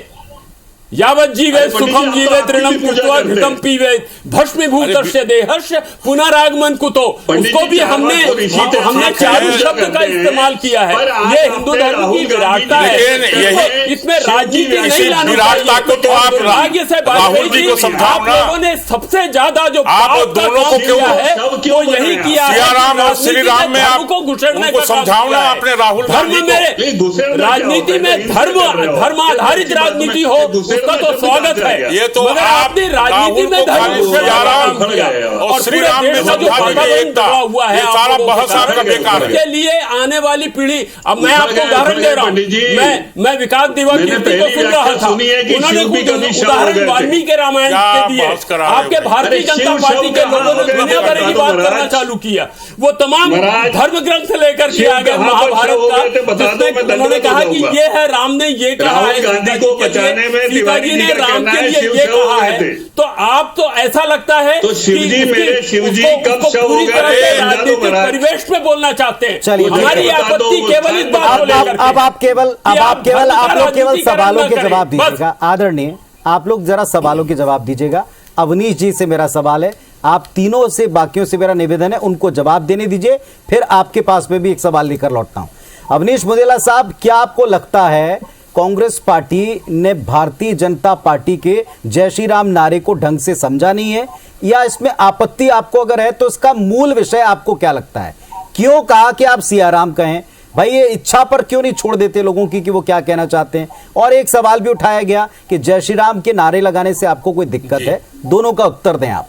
यावत जीवे सुखम जीवे तृणम कृत्वा घृतम पीवे भस्मीभूतस्य देहस्य पुनरागमन कुतो, उसको भी हमने चारु शब्द का इस्तेमाल किया है। ये हिंदू धर्म की विराटता है, इसमें राजनीति नहीं लानी चाहिए। तो आप दुर्भाग्य से राहुल जी को समझाओ, आप लोगों ने सबसे ज्यादा जो आप दोनों को क्यों है वो यही किया है। सिया राम और श्री राम में आपको उनको समझाओ ना अपने राहुल धर्म में, राजनीति में धर्म आधारित राजनीति हो, उसका तो स्वागत है। ये तो आपने राजनीति में धर्म और श्री राम में हुआ है, सारा बहस आपका बेकार है। के लिए आने वाली पीढ़ी, अब मैं आपको उदाहरण दे रहा हूँ, मैं विकास दिवस कीर्ति को सुन रहा था, उन्होंने उदाहरण वाल्मीकि रामायण के दिए, आपके भारतीय जनता पार्टी के लोगों ने दुनिया भर की बात करना चालू किया। वो तमाम धर्म ग्रंथ लेकर के आ गए महाभारत का, जिसमें उन्होंने कहा कि ये है, राम ने ये कहा है, सीता जी ने राम के लिए ये कहा है। तो आप तो ऐसा लगता है तो शिवजी मेरे शिवजी कब शव हो गए, राजनीतिक परिवेश में बोलना चाहते हैं। चलिए, हमारी आपत्ति केवल इस बात को लेकर, अब आप लोग केवल सवालों के जवाब दीजिएगा। आदरणीय, आप लोग जरा सवालों के जवाब दीजिएगा। अवनीश जी से मेरा सवाल है, आप तीनों से, बाकियों से मेरा निवेदन है उनको जवाब देने दीजिए, फिर आपके पास में भी एक सवाल लेकर लौटता हूं। अवनीश मुंदेला साहब, क्या आपको लगता है कांग्रेस पार्टी ने भारतीय जनता पार्टी के जय श्री राम नारे को ढंग से समझा नहीं है, या इसमें आपत्ति आपको अगर है तो इसका मूल विषय आपको क्या लगता है? क्यों कहा कि आप सिया राम कहें? भाई, ये इच्छा पर क्यों नहीं छोड़ देते लोगों की कि वो क्या कहना चाहते हैं? और एक सवाल भी उठाया गया कि जय श्री राम के नारे लगाने से आपको कोई दिक्कत है? दोनों का उत्तर दें आप।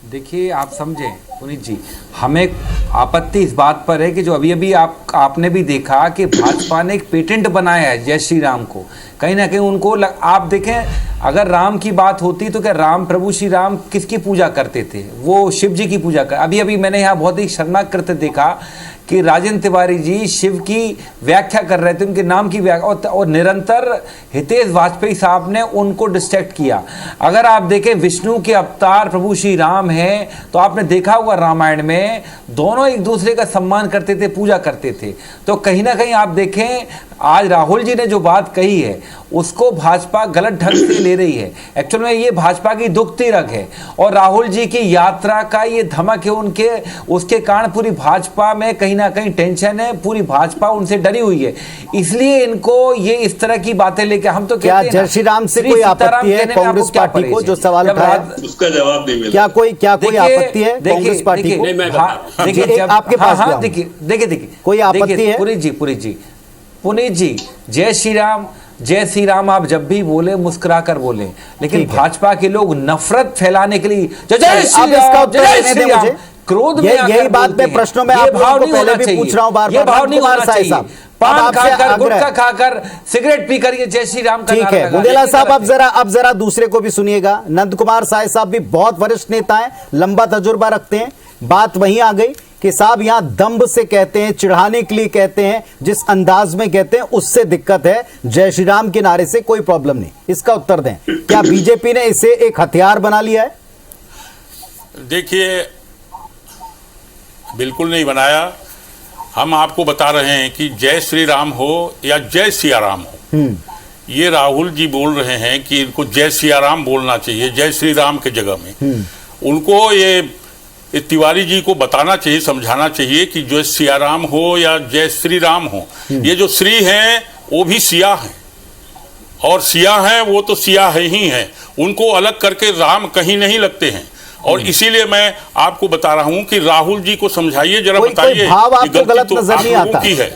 देखिए, आप समझें पुनीत जी, हमें आपत्ति इस बात पर है कि जो अभी अभी आपने भी देखा कि भाजपा ने एक पेटेंट बनाया है जय श्री राम को। कहीं ना कहीं उनको आप देखें, अगर राम की बात होती तो क्या राम, प्रभु श्री राम किसकी पूजा करते थे? वो शिव जी की पूजा कर। अभी अभी मैंने यहाँ बहुत ही शर्मनाक करते देखा कि राजेंद्र तिवारी जी शिव की व्याख्या कर रहे थे, उनके नाम की व्याख्या, और निरंतर हितेश वाजपेयी साहब ने उनको डिस्ट्रैक्ट किया। अगर आप देखें विष्णु के अवतार प्रभु श्री राम हैं, तो आपने देखा होगा रामायण में दोनों एक दूसरे का सम्मान करते थे, पूजा करते थे। तो कहीं ना कहीं आप देखें आज राहुल जी ने जो बात कही है उसको भाजपा गलत ढंग से ले रही है। एक्चुअल में ये भाजपा की दुखती रग है, और राहुल जी की यात्रा का ये धमक है उनके, उसके कारण पूरी भाजपा में कहीं ना कहीं टेंशन है, पूरी भाजपा उनसे डरी हुई है। इसलिए इनको ये इस तरह की बातें लेके हम तो क्या जय श्री राम से कोई आपत्ति है कांग्रेस पार्टी को जो सवाल उठाया? उसका जवाब नहीं मिला। क्या कोई आपत्ति है कांग्रेस पार्टी को? देखिए आपके पास देखिए कोई आपत्ति है? पुनीत जी, जय श्री राम आप जब भी बोले मुस्कुरा कर बोले, लेकिन भाजपा के लोग नफरत फैलाने के लिए जय श्री राम क्रोध में यही बात मैं प्रश्नों में आप लोगों को पहले भी पूछ रहा हूं बार-बार। ये भाव नहीं होना चाहिए। पान खाकर, गुटखा खाकर, सिगरेट पीकर ये जय श्री राम का ठीक है। बुंदेला साहब अब जरा दूसरे को भी सुनिएगा। नंद कुमार साय साहब भी बहुत वरिष्ठ नेता हैं, लंबा तजुर्बा रखते हैं। बात वहीं आ गई कि साहब यहां दम्भ से कहते हैं, चिढ़ाने के लिए कहते हैं, जिस अंदाज में कहते हैं उससे दिक्कत है, जय श्री राम के नारे से कोई प्रॉब्लम नहीं। इसका उत्तर दें, क्या बीजेपी ने इसे एक हथियार बना लिया है? देखिए, बिल्कुल नहीं बनाया। हम आपको बता रहे हैं कि जय श्री राम हो या जय सिया राम हो, ये राहुल जी बोल रहे हैं कि इनको जय सिया राम बोलना चाहिए जय श्री राम के जगह में। उनको ये तिवारी जी को बताना चाहिए, समझाना चाहिए कि जय सिया राम हो या जय श्री राम हो, ये जो श्री हैं वो भी सिया हैं, और सिया हैं वो तो सिया है ही हैं, उनको अलग करके राम कहीं नहीं लगते हैं। और इसीलिए मैं आपको बता रहा हूं कि राहुल जी को समझाइए, जरा बताइए भाव आपको गलत नजर नहीं आता है?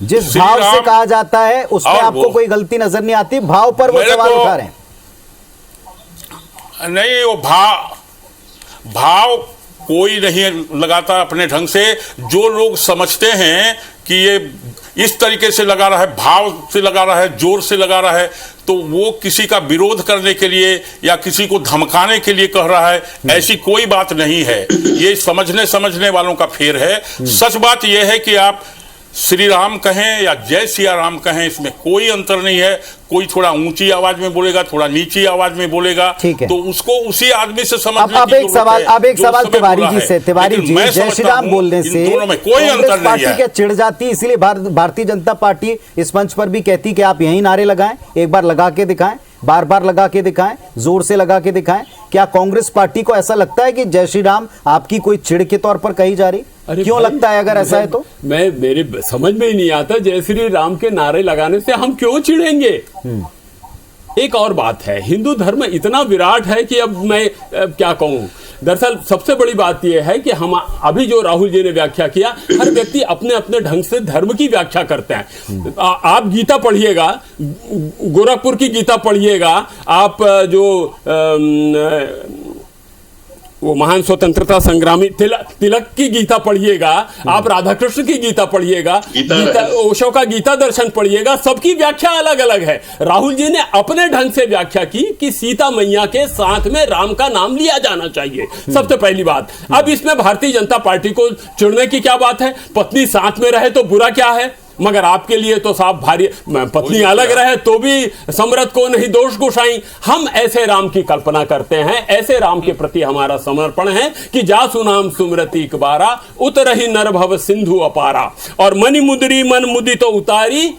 जिस भाव से कहा जाता है उसमें आपको कोई गलती नजर नहीं आती? भाव पर वो सवाल उठा रहे हैं। नहीं, वो भाव कोई नहीं लगाता अपने ढंग से। जो लोग समझते हैं कि ये इस तरीके से लगा रहा है, भाव से लगा रहा है, जोर से लगा रहा है, तो वो किसी का विरोध करने के लिए या किसी को धमकाने के लिए कह रहा है, ऐसी कोई बात नहीं है। ये समझने वालों का फेर है। सच बात यह है कि आप श्री राम कहें या जय सिया राम कहें, इसमें कोई अंतर नहीं है। कोई थोड़ा ऊंची आवाज में बोलेगा, थोड़ा नीची आवाज में बोलेगा, तो उसको उसी आदमी से समझने की अब एक सवाल तिवारी जी से। तिवारी जी, जय श्री राम बोलने से कोई अंतर नहीं पार्टी क्या चिढ़ जाती, इसीलिए भारतीय जनता पार्टी इस मंच पर भी कहती कि आप यही नारे लगाएं, एक बार लगा के दिखाएं, बार बार लगा के दिखाएं, जोर से लगा के दिखाएं। क्या कांग्रेस पार्टी को ऐसा लगता है कि जय श्री राम आपकी कोई चिढ़ के तौर पर कही जा रही? क्यों लगता है अगर ऐसा है तो? मेरे समझ में ही नहीं आता, जय श्री राम के नारे लगाने से हम क्यों चिढ़ेंगे? एक और बात है, हिंदू धर्म इतना विराट है कि अब मैं क्या कहूं। दरअसल सबसे बड़ी बात यह है कि हम अभी जो राहुल जी ने व्याख्या किया, हर व्यक्ति अपने अपने ढंग से धर्म की व्याख्या करते हैं। आप गीता पढ़िएगा, गोरखपुर की गीता पढ़िएगा, आप जो वो महान स्वतंत्रता संग्रामी तिलक की गीता पढ़िएगा, आप राधा कृष्ण की गीता पढ़िएगा, ओशो का गीता दर्शन पढ़िएगा, सबकी व्याख्या अलग अलग है। राहुल जी ने अपने ढंग से व्याख्या की कि सीता मैया के साथ में राम का नाम लिया जाना चाहिए, सबसे पहली बात। अब इसमें भारतीय जनता पार्टी को चिढ़ने की क्या बात है? पत्नी साथ में रहे तो बुरा क्या है? मगर आपके लिए तो साहब भारी, पत्नी अलग रहे तो भी समरथ को नहीं दोष गुसाई। हम ऐसे राम की कल्पना करते हैं, ऐसे राम के प्रति हमारा समर्पण है कि जासु नाम सुमरति इकबारा, उतरहि नर भव सिंधु अपारा, और मनि मुदरी मन मुदित उतारी,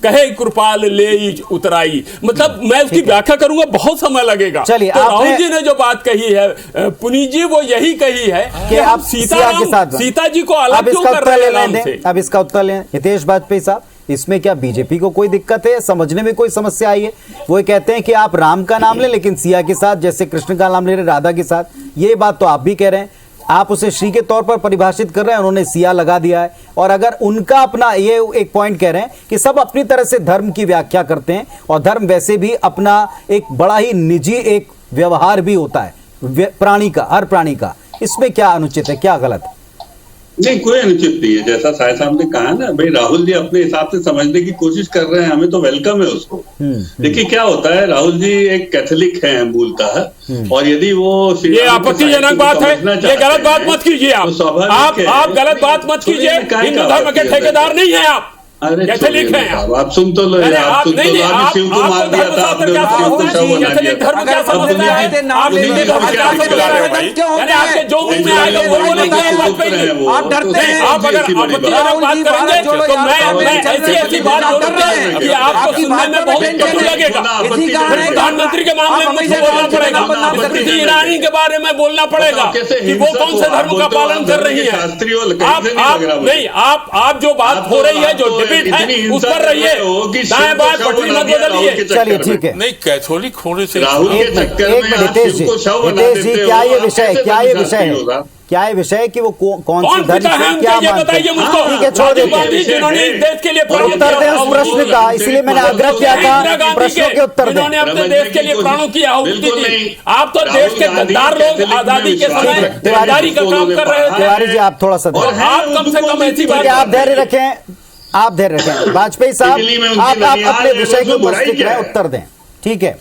कहे कृपाल ले उतराई। मतलब मैं उसकी व्याख्या करूंगा, बहुत समय लगेगा। चलिए, तो राहुल जी ने जो बात कही है पुनीत जी, वो यही कही है कि आप सीता जी को अलग क्यों कर रहे हैं राम से? अब इसका उत्तर लें हितेश वाजपेयी साहब। इसमें क्या बीजेपी को कोई दिक्कत है? समझने में कोई समस्या आई है? वो कहते हैं कि आप राम का नाम लें लेकिन सिया के साथ, जैसे कृष्ण का नाम ले रहे राधा के साथ। ये बात तो आप भी कह रहे हैं, आप उसे श्री के तौर पर परिभाषित कर रहे हैं, उन्होंने सिया लगा दिया है। और अगर उनका अपना ये एक पॉइंट कह रहे हैं कि सब अपनी तरह से धर्म की व्याख्या करते हैं, और धर्म वैसे भी अपना एक बड़ा ही निजी एक व्यवहार भी होता है प्राणी का, हर प्राणी का। इसमें क्या अनुचित है, क्या गलत है? नहीं, कोई अनुचित नहीं है। जैसा साय साहब ने कहा ना, भाई राहुल जी अपने हिसाब से समझने की कोशिश कर रहे हैं, हमें तो वेलकम है उसको। देखिए क्या होता है, राहुल जी एक कैथोलिक है मूलतः, और यदि वो ये आपत्तिजनक बात है, ये गलत बात मत कीजिए आप गलत बात मत कीजिए। हिंदू धर्म के ठेकेदार नहीं है आप, कैथोलिक हैं आप सुन तो लो, आप सुन तो लो, आपने शिव को मार दिया था, आपने शिव को शव बना दिया था। धर्म क्या समझते हैं आप? हिंदू धर्म क्या समझते हैं? आपके जो मुंह में आएगा वो बोलेंगे। आप डरते हैं। आप अगर आपत्तिजनक बात करेंगे तो मैं ऐसी बात बोलूंगा कि आपको सुनने में बहुत कटु लगेगा। प्रधानमंत्री के मामले में मुझे बोलना पड़ेगा, स्मृति ईरानी के बारे में बोलना पड़ेगा कि वो कौन से धर्म का पालन कर रही है। आप जो बात हो रही है, जो उस पर रहिए, दाएं बाएं पटरी मत बदलिए। चलिए ठीक है। नहीं, कैथोलिक होने से राहुल के चक्कर में हितेश जी, क्या ये विषय है, क्या ये विषय है कि वो कौन सी धर्म से क्या मानते हैं? ठीक है, छोड़ देते हैं, उत्तर दें उस प्रश्न का। इसलिए मैंने आग्रह किया था प्रश्नों के उत्तर दें। उन्होंने अपने देश के लिए प्राणों की आहुति दी। आप तो देश के गद्दार लोग आजादी के समय गद्दारी का काम कर रहे थे। तिवारी जी आप थोड़ा सा, आप कम से कम ऐसी बात, आप धैर्य रखें, आप धैर्य रखें। वाजपेयी साहब आप अपने विषय के उपस्थित रहे, उत्तर दें, ठीक है?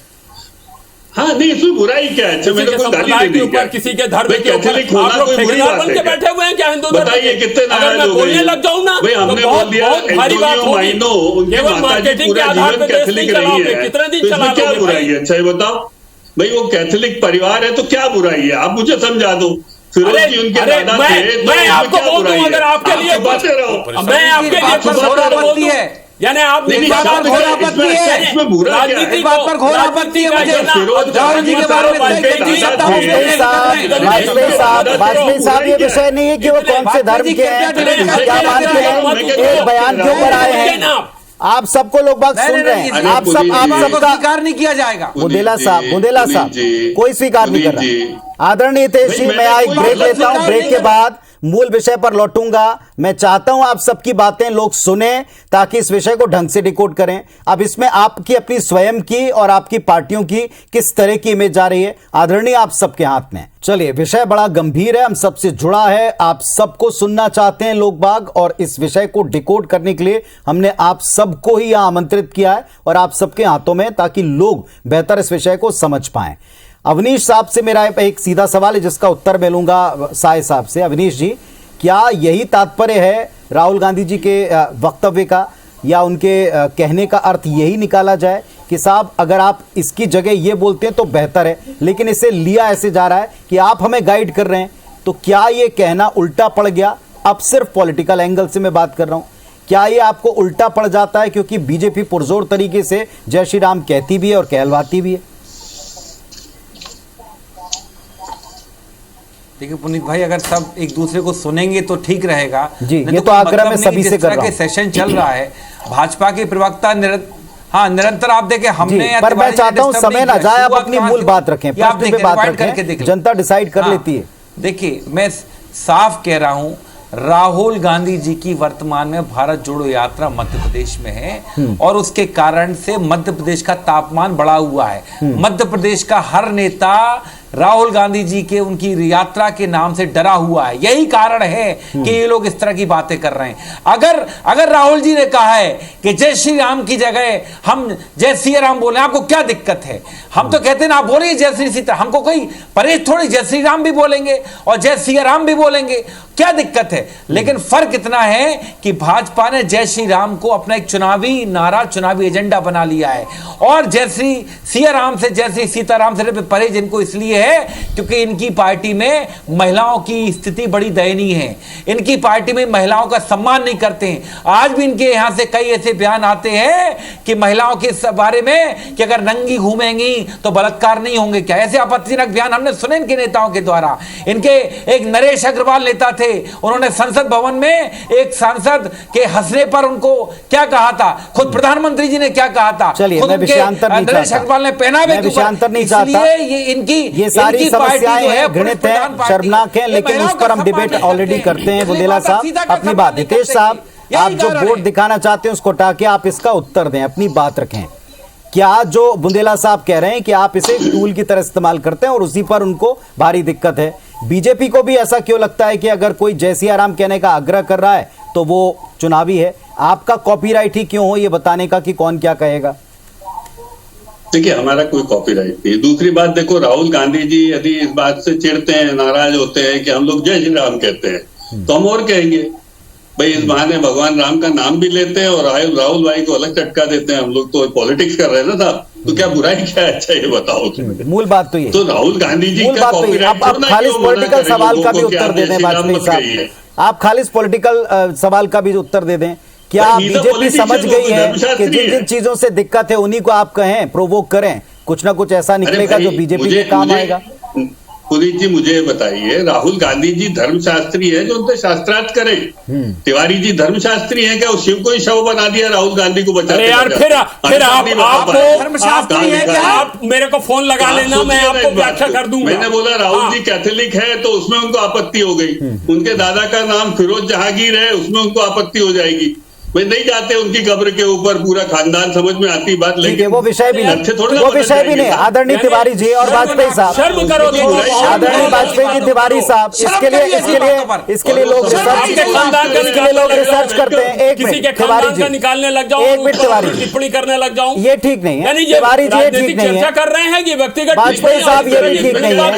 हाँ नहीं, इसमें बुराई क्या है? अच्छा, मैंने कोई गाली नहीं दी, किसी के धर्म के कैथोलिक होना कोई बुरी बात है? बैठे हुए हैं क्या हिंदू धर्म? बताइए कितने नाराज हो गए? बोलने लग जाऊं ना भाई, हमने बोल दिया भारी बात होगी। उनकी माताजी पूरा जीवन कैथोलिक रही है, कितने दिन तो इसमें क्या बुराई है? अच्छा ये बताओ भाई, वो कैथोलिक परिवार है तो क्या बुराई है? आप मुझे समझा दो। फिरोज जी उनके दादा थे, मैं आपको बोल दूं, अगर आपके लिए बातें रहो, मैं आपके लिए यानी आप घोर आपत्ति है, इसमें बुरा क्या है? इस बात पर घोर आपत्ति है मुझे। राहुल जी के बारे में वाजपेयी साहब ये विषय नहीं है कि वो कौन से धर्म के हैं, क्या मानते हैं, एक बयान के ऊपर आए हैं। आप सबको लोग बात सुन रहे हैं, आप सबका स्वीकार नहीं किया जाएगा। बुंदेला साहब कोई स्वीकार नहीं कर रहा। आदरणीय हितेश जी, मैं एक ब्रेक लेता हूं, ब्रेक के बाद मूल विषय पर लौटूंगा। मैं चाहता हूं आप सबकी बातें लोग सुने ताकि इस विषय को ढंग से डिकोड करें। अब इसमें आपकी अपनी स्वयं की और आपकी पार्टियों की किस तरह की इमेज जा रही है, आदरणीय आप सबके हाथ में। चलिए, विषय बड़ा गंभीर है, हम सबसे जुड़ा है, आप सबको सुनना चाहते हैं लोग बाग, और इस विषय को डिकोड करने के लिए हमने आप सबको ही यहां आमंत्रित किया है और आप सबके हाथों में, ताकि लोग बेहतर इस विषय को समझ पाएं। अवनीश साहब से मेरा एक सीधा सवाल है जिसका उत्तर मैं लूंगा साय साहब से। अवनीश जी, क्या यही तात्पर्य है राहुल गांधी जी के वक्तव्य का, या उनके कहने का अर्थ यही निकाला जाए कि साहब अगर आप इसकी जगह ये बोलते हैं तो बेहतर है, लेकिन इसे लिया ऐसे जा रहा है कि आप हमें गाइड कर रहे हैं, तो क्या ये कहना उल्टा पड़ गया? अब सिर्फ पॉलिटिकल एंगल से मैं बात कर रहा हूं, क्या ये आपको उल्टा पड़ जाता है क्योंकि बीजेपी पुरजोर तरीके से जय श्री राम कहती भी है और कहलवाती भी है? देखिए पुनीत भाई, अगर सब एक दूसरे को सुनेंगे तो ठीक रहेगा जी। ये तो आग्रह में सभी से कर रहा हूं। सेशन चल रहा है, भाजपा के प्रवक्ता निरंतर आप देखें हमने, पर मैं चाहता हूं समय ना जाए, आप अपनी मूल बात रखें, प्रश्न पे बात रखें, जनता डिसाइड कर लेती है। देखिए, मैं साफ कह रहा हूं, राहुल गांधी जी की वर्तमान में भारत जोड़ो यात्रा मध्य प्रदेश में है और उसके कारण से मध्य प्रदेश का तापमान बढ़ा हुआ है। मध्य प्रदेश का हर नेता राहुल गांधी जी के उनकी यात्रा के नाम से डरा हुआ है। यही कारण है कि ये लोग इस तरह की बातें कर रहे हैं। अगर राहुल जी ने कहा है कि जय श्री राम की जगह हम जय सिया राम बोले, आपको क्या दिक्कत है? हम तो कहते हैं ना, आप बोलिए जय श्री सीता, हमको कोई परहेज थोड़ी, जय श्री राम भी बोलेंगे और जय सिया राम भी बोलेंगे, क्या दिक्कत है? लेकिन फर्क इतना है कि भाजपा ने जय श्री राम को अपना एक चुनावी नारा, चुनावी एजेंडा बना लिया है, और जय श्री सिया राम से, जय श्री सीताराम से परहेज इनको इसलिए है क्योंकि इनकी पार्टी में महिलाओं की स्थिति बड़ी दयनीय है। इनकी पार्टी में महिलाओं का सम्मान नहीं करते हैं। आज भी इनके यहां से कई ऐसे बयान आते हैं कि महिलाओं के बारे में कि अगर नंगी घूमेंगी तो बलात्कार नहीं होंगे क्या। ऐसे आपत्तिजनक बयान हमने सुने इनके नेताओं के द्वारा। इनके एक नरेश अग्रवाल नेता थे, उन्होंने संसद भवन में एक सांसद के हंसने पर उनको क्या कहा था, खुद प्रधानमंत्री जी ने क्या कहा था, चलिए, मैं विषयांतर नहीं नरेश अग्रवाल ने पहनावे के ऊपर, इसलिए ये इनकी सारी समस्याएं हैं, घृणित है, शर्मनाक है, लेकिन उस पर हम डिबेट ऑलरेडी करते हैं। बुंदेला साहब अपनी बात, हितेश साहब आप जो बोर्ड दिखाना चाहते हैं उसको हटा के आप इसका उत्तर दें, अपनी बात रखें। क्या जो बुंदेला साहब कह रहे हैं कि आप इसे टूल की तरह इस्तेमाल करते हैं और उसी पर उनको भारी दिक्कत है, बीजेपी को भी ऐसा क्यों लगता है कि अगर कोई जय सिया राम कहने का आग्रह कर रहा है तो वो चुनावी है? आपका कॉपीराइट ही क्यों हो ये बताने का कि कौन क्या कहेगा? देखिए, हमारा कोई कॉपीराइट नहीं। दूसरी बात देखो, राहुल गांधी जी यदि इस बात से चिढ़ते हैं, नाराज होते हैं कि हम लोग जय श्री राम कहते हैं, तो हम और कहेंगे भाई इस बहाने भगवान राम का नाम भी लेते हैं और राहुल भाई को अलग चटका देते हैं। हम लोग तो पॉलिटिक्स कर रहे हैं ना साहब, तो क्या बुराई क्या है? अच्छा ये बताओ तुम। मूल बात तो ये, तो राहुल गांधी जी का कॉपीराइट आप खालिस पॉलिटिकल सवाल का भी उत्तर दे दें वाजपेयी साहब, आप खालिस पॉलिटिकल सवाल का भी उत्तर दे दें। क्या बीजेपी समझ गई है कि जिन जिन चीजों से दिक्कत है उन्हीं को आप कहें, प्रोवोक करें, कुछ ना कुछ ऐसा निकलेगा जो बीजेपी के काम आएगा? पुनीत जी मुझे बताइए, राहुल गांधी जी धर्मशास्त्री है जो उनसे शास्त्रार्थ करें। तिवारी जी धर्मशास्त्री है क्या? उस शिव को ही शव बना दिया राहुल गांधी को बचाने। यार फिर आप धर्मशास्त्री है क्या? आप मेरे को फोन लगा लेना, मैं आपको व्याख्या कर दूंगा। मैंने बोला राहुल जी कैथोलिक है तो उसमें उनको आपत्ति हो गई। उनके दादा का नाम फिरोज जहांगीर है, उसमें उनको आपत्ति हो जाएगी। वे नहीं जाते उनकी कब्र के ऊपर, पूरा खानदान समझ में आती बात, लेकिन वो विषय भी नहीं, वो विषय भी नहीं। आदरणीय तिवारी जी और वाजपेयी साहब, आदरणीय वाजपेयी जी, तिवारी साहब, इसके लिए लोग रिसर्च करते हैं। एक मिनट तिवारी जी, निकालने लग जाओ, एक मिनट तिवारी जी, टिप्पणी करने लग जाओ, ये ठीक नहीं है। तिवारी जी ये ठीक नहीं है, कर रहे हैं कि व्यक्तिगत वाजपेयी साहब ये भी ठीक नहीं है।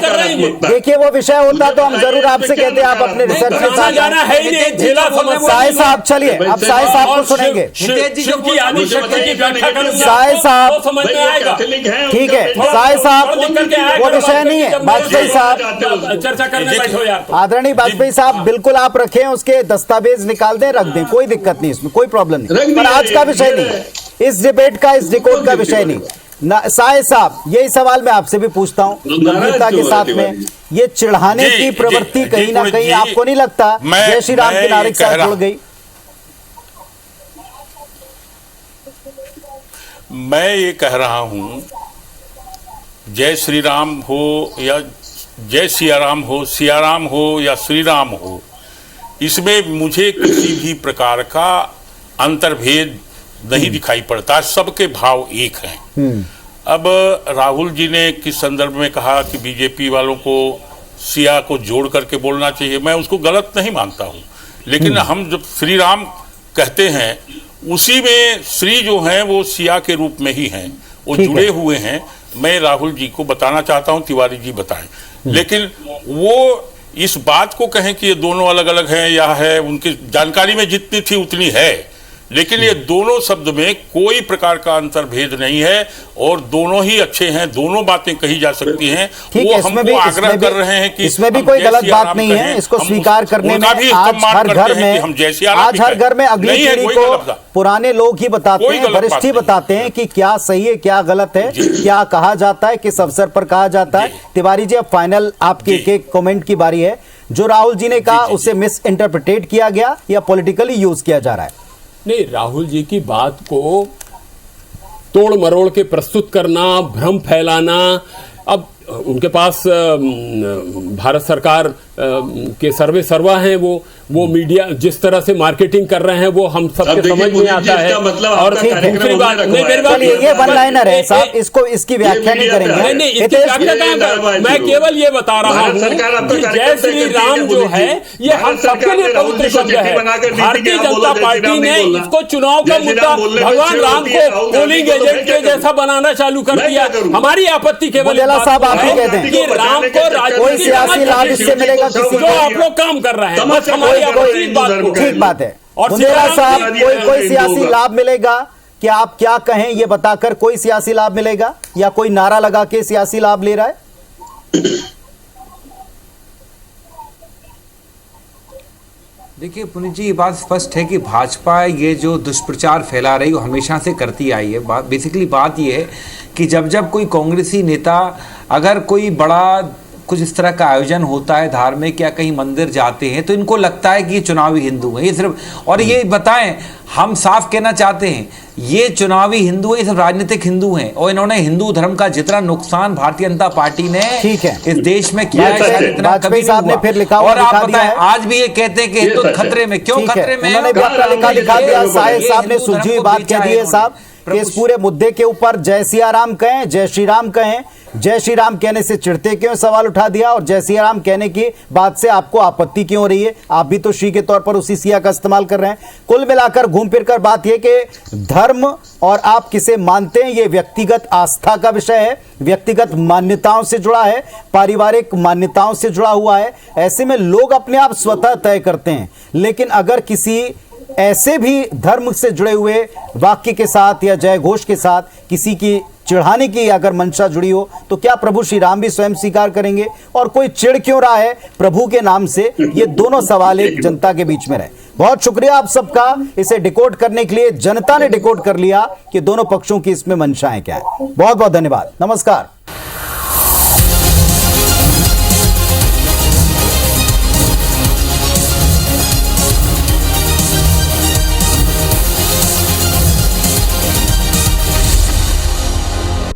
देखिए वो विषय होता तो हम जरूर आपसे कहते हैं, आप अपने रिसर्च के साथ जाना है ही नहीं। साय साहब चलिए, अब साय साहब को सुनेंगे। साय साहब ठीक है, साय साहब वो विषय नहीं है। वाजपेयी साहब चर्चा करने बैठो यार। आदरणीय वाजपेयी साहब बिल्कुल आप रखें, उसके दस्तावेज निकाल दें, रख दें, कोई दिक्कत नहीं, इसमें कोई प्रॉब्लम नहीं। पर आज का विषय नहीं, इस डिबेट का, इस डिकोड का विषय नहीं। साय साहब यही सवाल मैं आपसे भी पूछता हूँ गंभीरता के साथ में, ये चिढ़ाने की प्रवृत्ति कहीं ना कहीं आपको नहीं लगता जय श्री राम के नारे के साथ जुड़ गई? मैं ये कह रहा हूं, जय श्री राम हो या जय सियाराम हो या श्री राम हो, इसमें मुझे किसी भी प्रकार का अंतर्भेद नहीं दिखाई पड़ता। सबके भाव एक हैं। अब राहुल जी ने किस संदर्भ में कहा कि बीजेपी वालों को सिया को जोड़ करके बोलना चाहिए, मैं उसको गलत नहीं मानता हूं, लेकिन हम जब श्री राम कहते हैं उसी में श्री जो हैं वो सिया के रूप में ही हैं, वो जुड़े हुए हैं। मैं राहुल जी को बताना चाहता हूं, तिवारी जी बताएं, लेकिन वो इस बात को कहें कि ये दोनों अलग अलग हैं या है, उनकी जानकारी में जितनी थी उतनी है, लेकिन ये दोनों शब्द में कोई प्रकार का अंतर्भेद नहीं है और दोनों ही अच्छे हैं, दोनों बातें कही जा सकती हैं। वो हमको आग्रह कर रहे हैं कि इसमें भी कोई गलत बात नहीं है, इसको स्वीकार करने में आज हर घर में अगली पीढ़ी को पुराने लोग ही बताते हैं, वरिष्ठ ही बताते हैं कि क्या सही है क्या गलत है, क्या कहा जाता है, किस अवसर पर कहा जाता है। तिवारी जी अब फाइनल आपके एक कमेंट की बारी है। जो राहुल जी ने कहा उसे मिस इंटरप्रिटेट किया गया या पॉलिटिकली यूज किया जा रहा है? नहीं, राहुल जी की बात को तोड़ मरोड़ के प्रस्तुत करना, भ्रम फैलाना, अब उनके पास भारत सरकार के सर्वे सर्वा हैं, वो मीडिया जिस तरह से मार्केटिंग कर रहे हैं वो हम सबके समझ में आता है। और दूसरी बात, ये वन लाइनर है साहब, इसको इसकी व्याख्या नहीं करेंगे। नहीं, इसकी व्याख्या कहाँ, मैं केवल ये बता रहा हूँ कि जय श्री राम जो है ये हम सबके लिए पवित्र शब्द है। भारतीय जनता पार्टी ने इसको चुनाव का मुद्दा भगवान राम को पोलिंग एजेंट के जैसा बनाना चालू कर दिया। हमारी आपत्ति केवल साहब आप ही कहते हैं कि राम को कोई सियासी लाभ इससे मिलेगा किसी जो आप लोग काम कर रहे हैं, बस हमारी आपत्ति इस बात को। ठीक बात है। और साहब कोई सियासी लाभ मिलेगा कि आप क्या कहें ये बताकर, कोई सियासी लाभ मिलेगा या कोई नारा लगा के सियासी लाभ ले रहा है? देखिए पुनीत जी, ये बात स्पष्ट है कि भाजपा ये जो दुष्प्रचार फैला रही है वो हमेशा से करती आई है। बेसिकली बात ये है कि जब कोई कांग्रेसी नेता अगर कोई बड़ा कुछ इस तरह का आयोजन होता है धार्मिक या कहीं मंदिर जाते हैं तो इनको लगता है कि ये चुनावी हिंदू हैं। ये सिर्फ, और ये बताएं, हम साफ कहना चाहते हैं ये चुनावी हिंदू है, ये सब राजनीतिक हिंदू हैं और इन्होंने हिंदू धर्म का जितना नुकसान भारतीय जनता पार्टी ने इस देश में किया है इतना कभी साहब ने फिर लिखा। और आप बताएं, आज भी ये कहते हैं कि हिंदू खतरे में, क्यों खतरे में? उन्होंने भी अपना लिखा दिया। साहब ने सूझी बात कह दी है साहब कि इस पूरे मुद्दे के ऊपर जय सिया राम कहें, जय श्री राम कहें। जय श्री राम कहने से चिढ़ते क्यों, सवाल उठा दिया, और जय सिया राम कहने की बात से आपको आपत्ति क्यों हो रही है? आप भी तो श्री के तौर पर उसी सिया का इस्तेमाल कर रहे हैं। कुल मिलाकर घूम फिर कर बात यह कि धर्म और आप किसे मानते हैं ये व्यक्तिगत आस्था का विषय है, व्यक्तिगत मान्यताओं से जुड़ा है, पारिवारिक मान्यताओं से जुड़ा हुआ है। ऐसे में लोग अपने आप स्वतः तय करते हैं। लेकिन अगर किसी ऐसे भी धर्म से जुड़े हुए वाक्य के साथ या जय घोष के साथ किसी की चिढ़ाने की अगर मंशा जुड़ी हो, तो क्या प्रभु श्री राम भी स्वयं स्वीकार करेंगे? और कोई चिढ़ क्यों रहा है प्रभु के नाम से? ये दोनों सवाल एक जनता के बीच में रहे। बहुत शुक्रिया आप सबका इसे डिकोड करने के लिए। जनता ने डिकोड कर लिया कि दोनों पक्षों की इसमें मंशाएं क्या है। बहुत बहुत धन्यवाद। नमस्कार।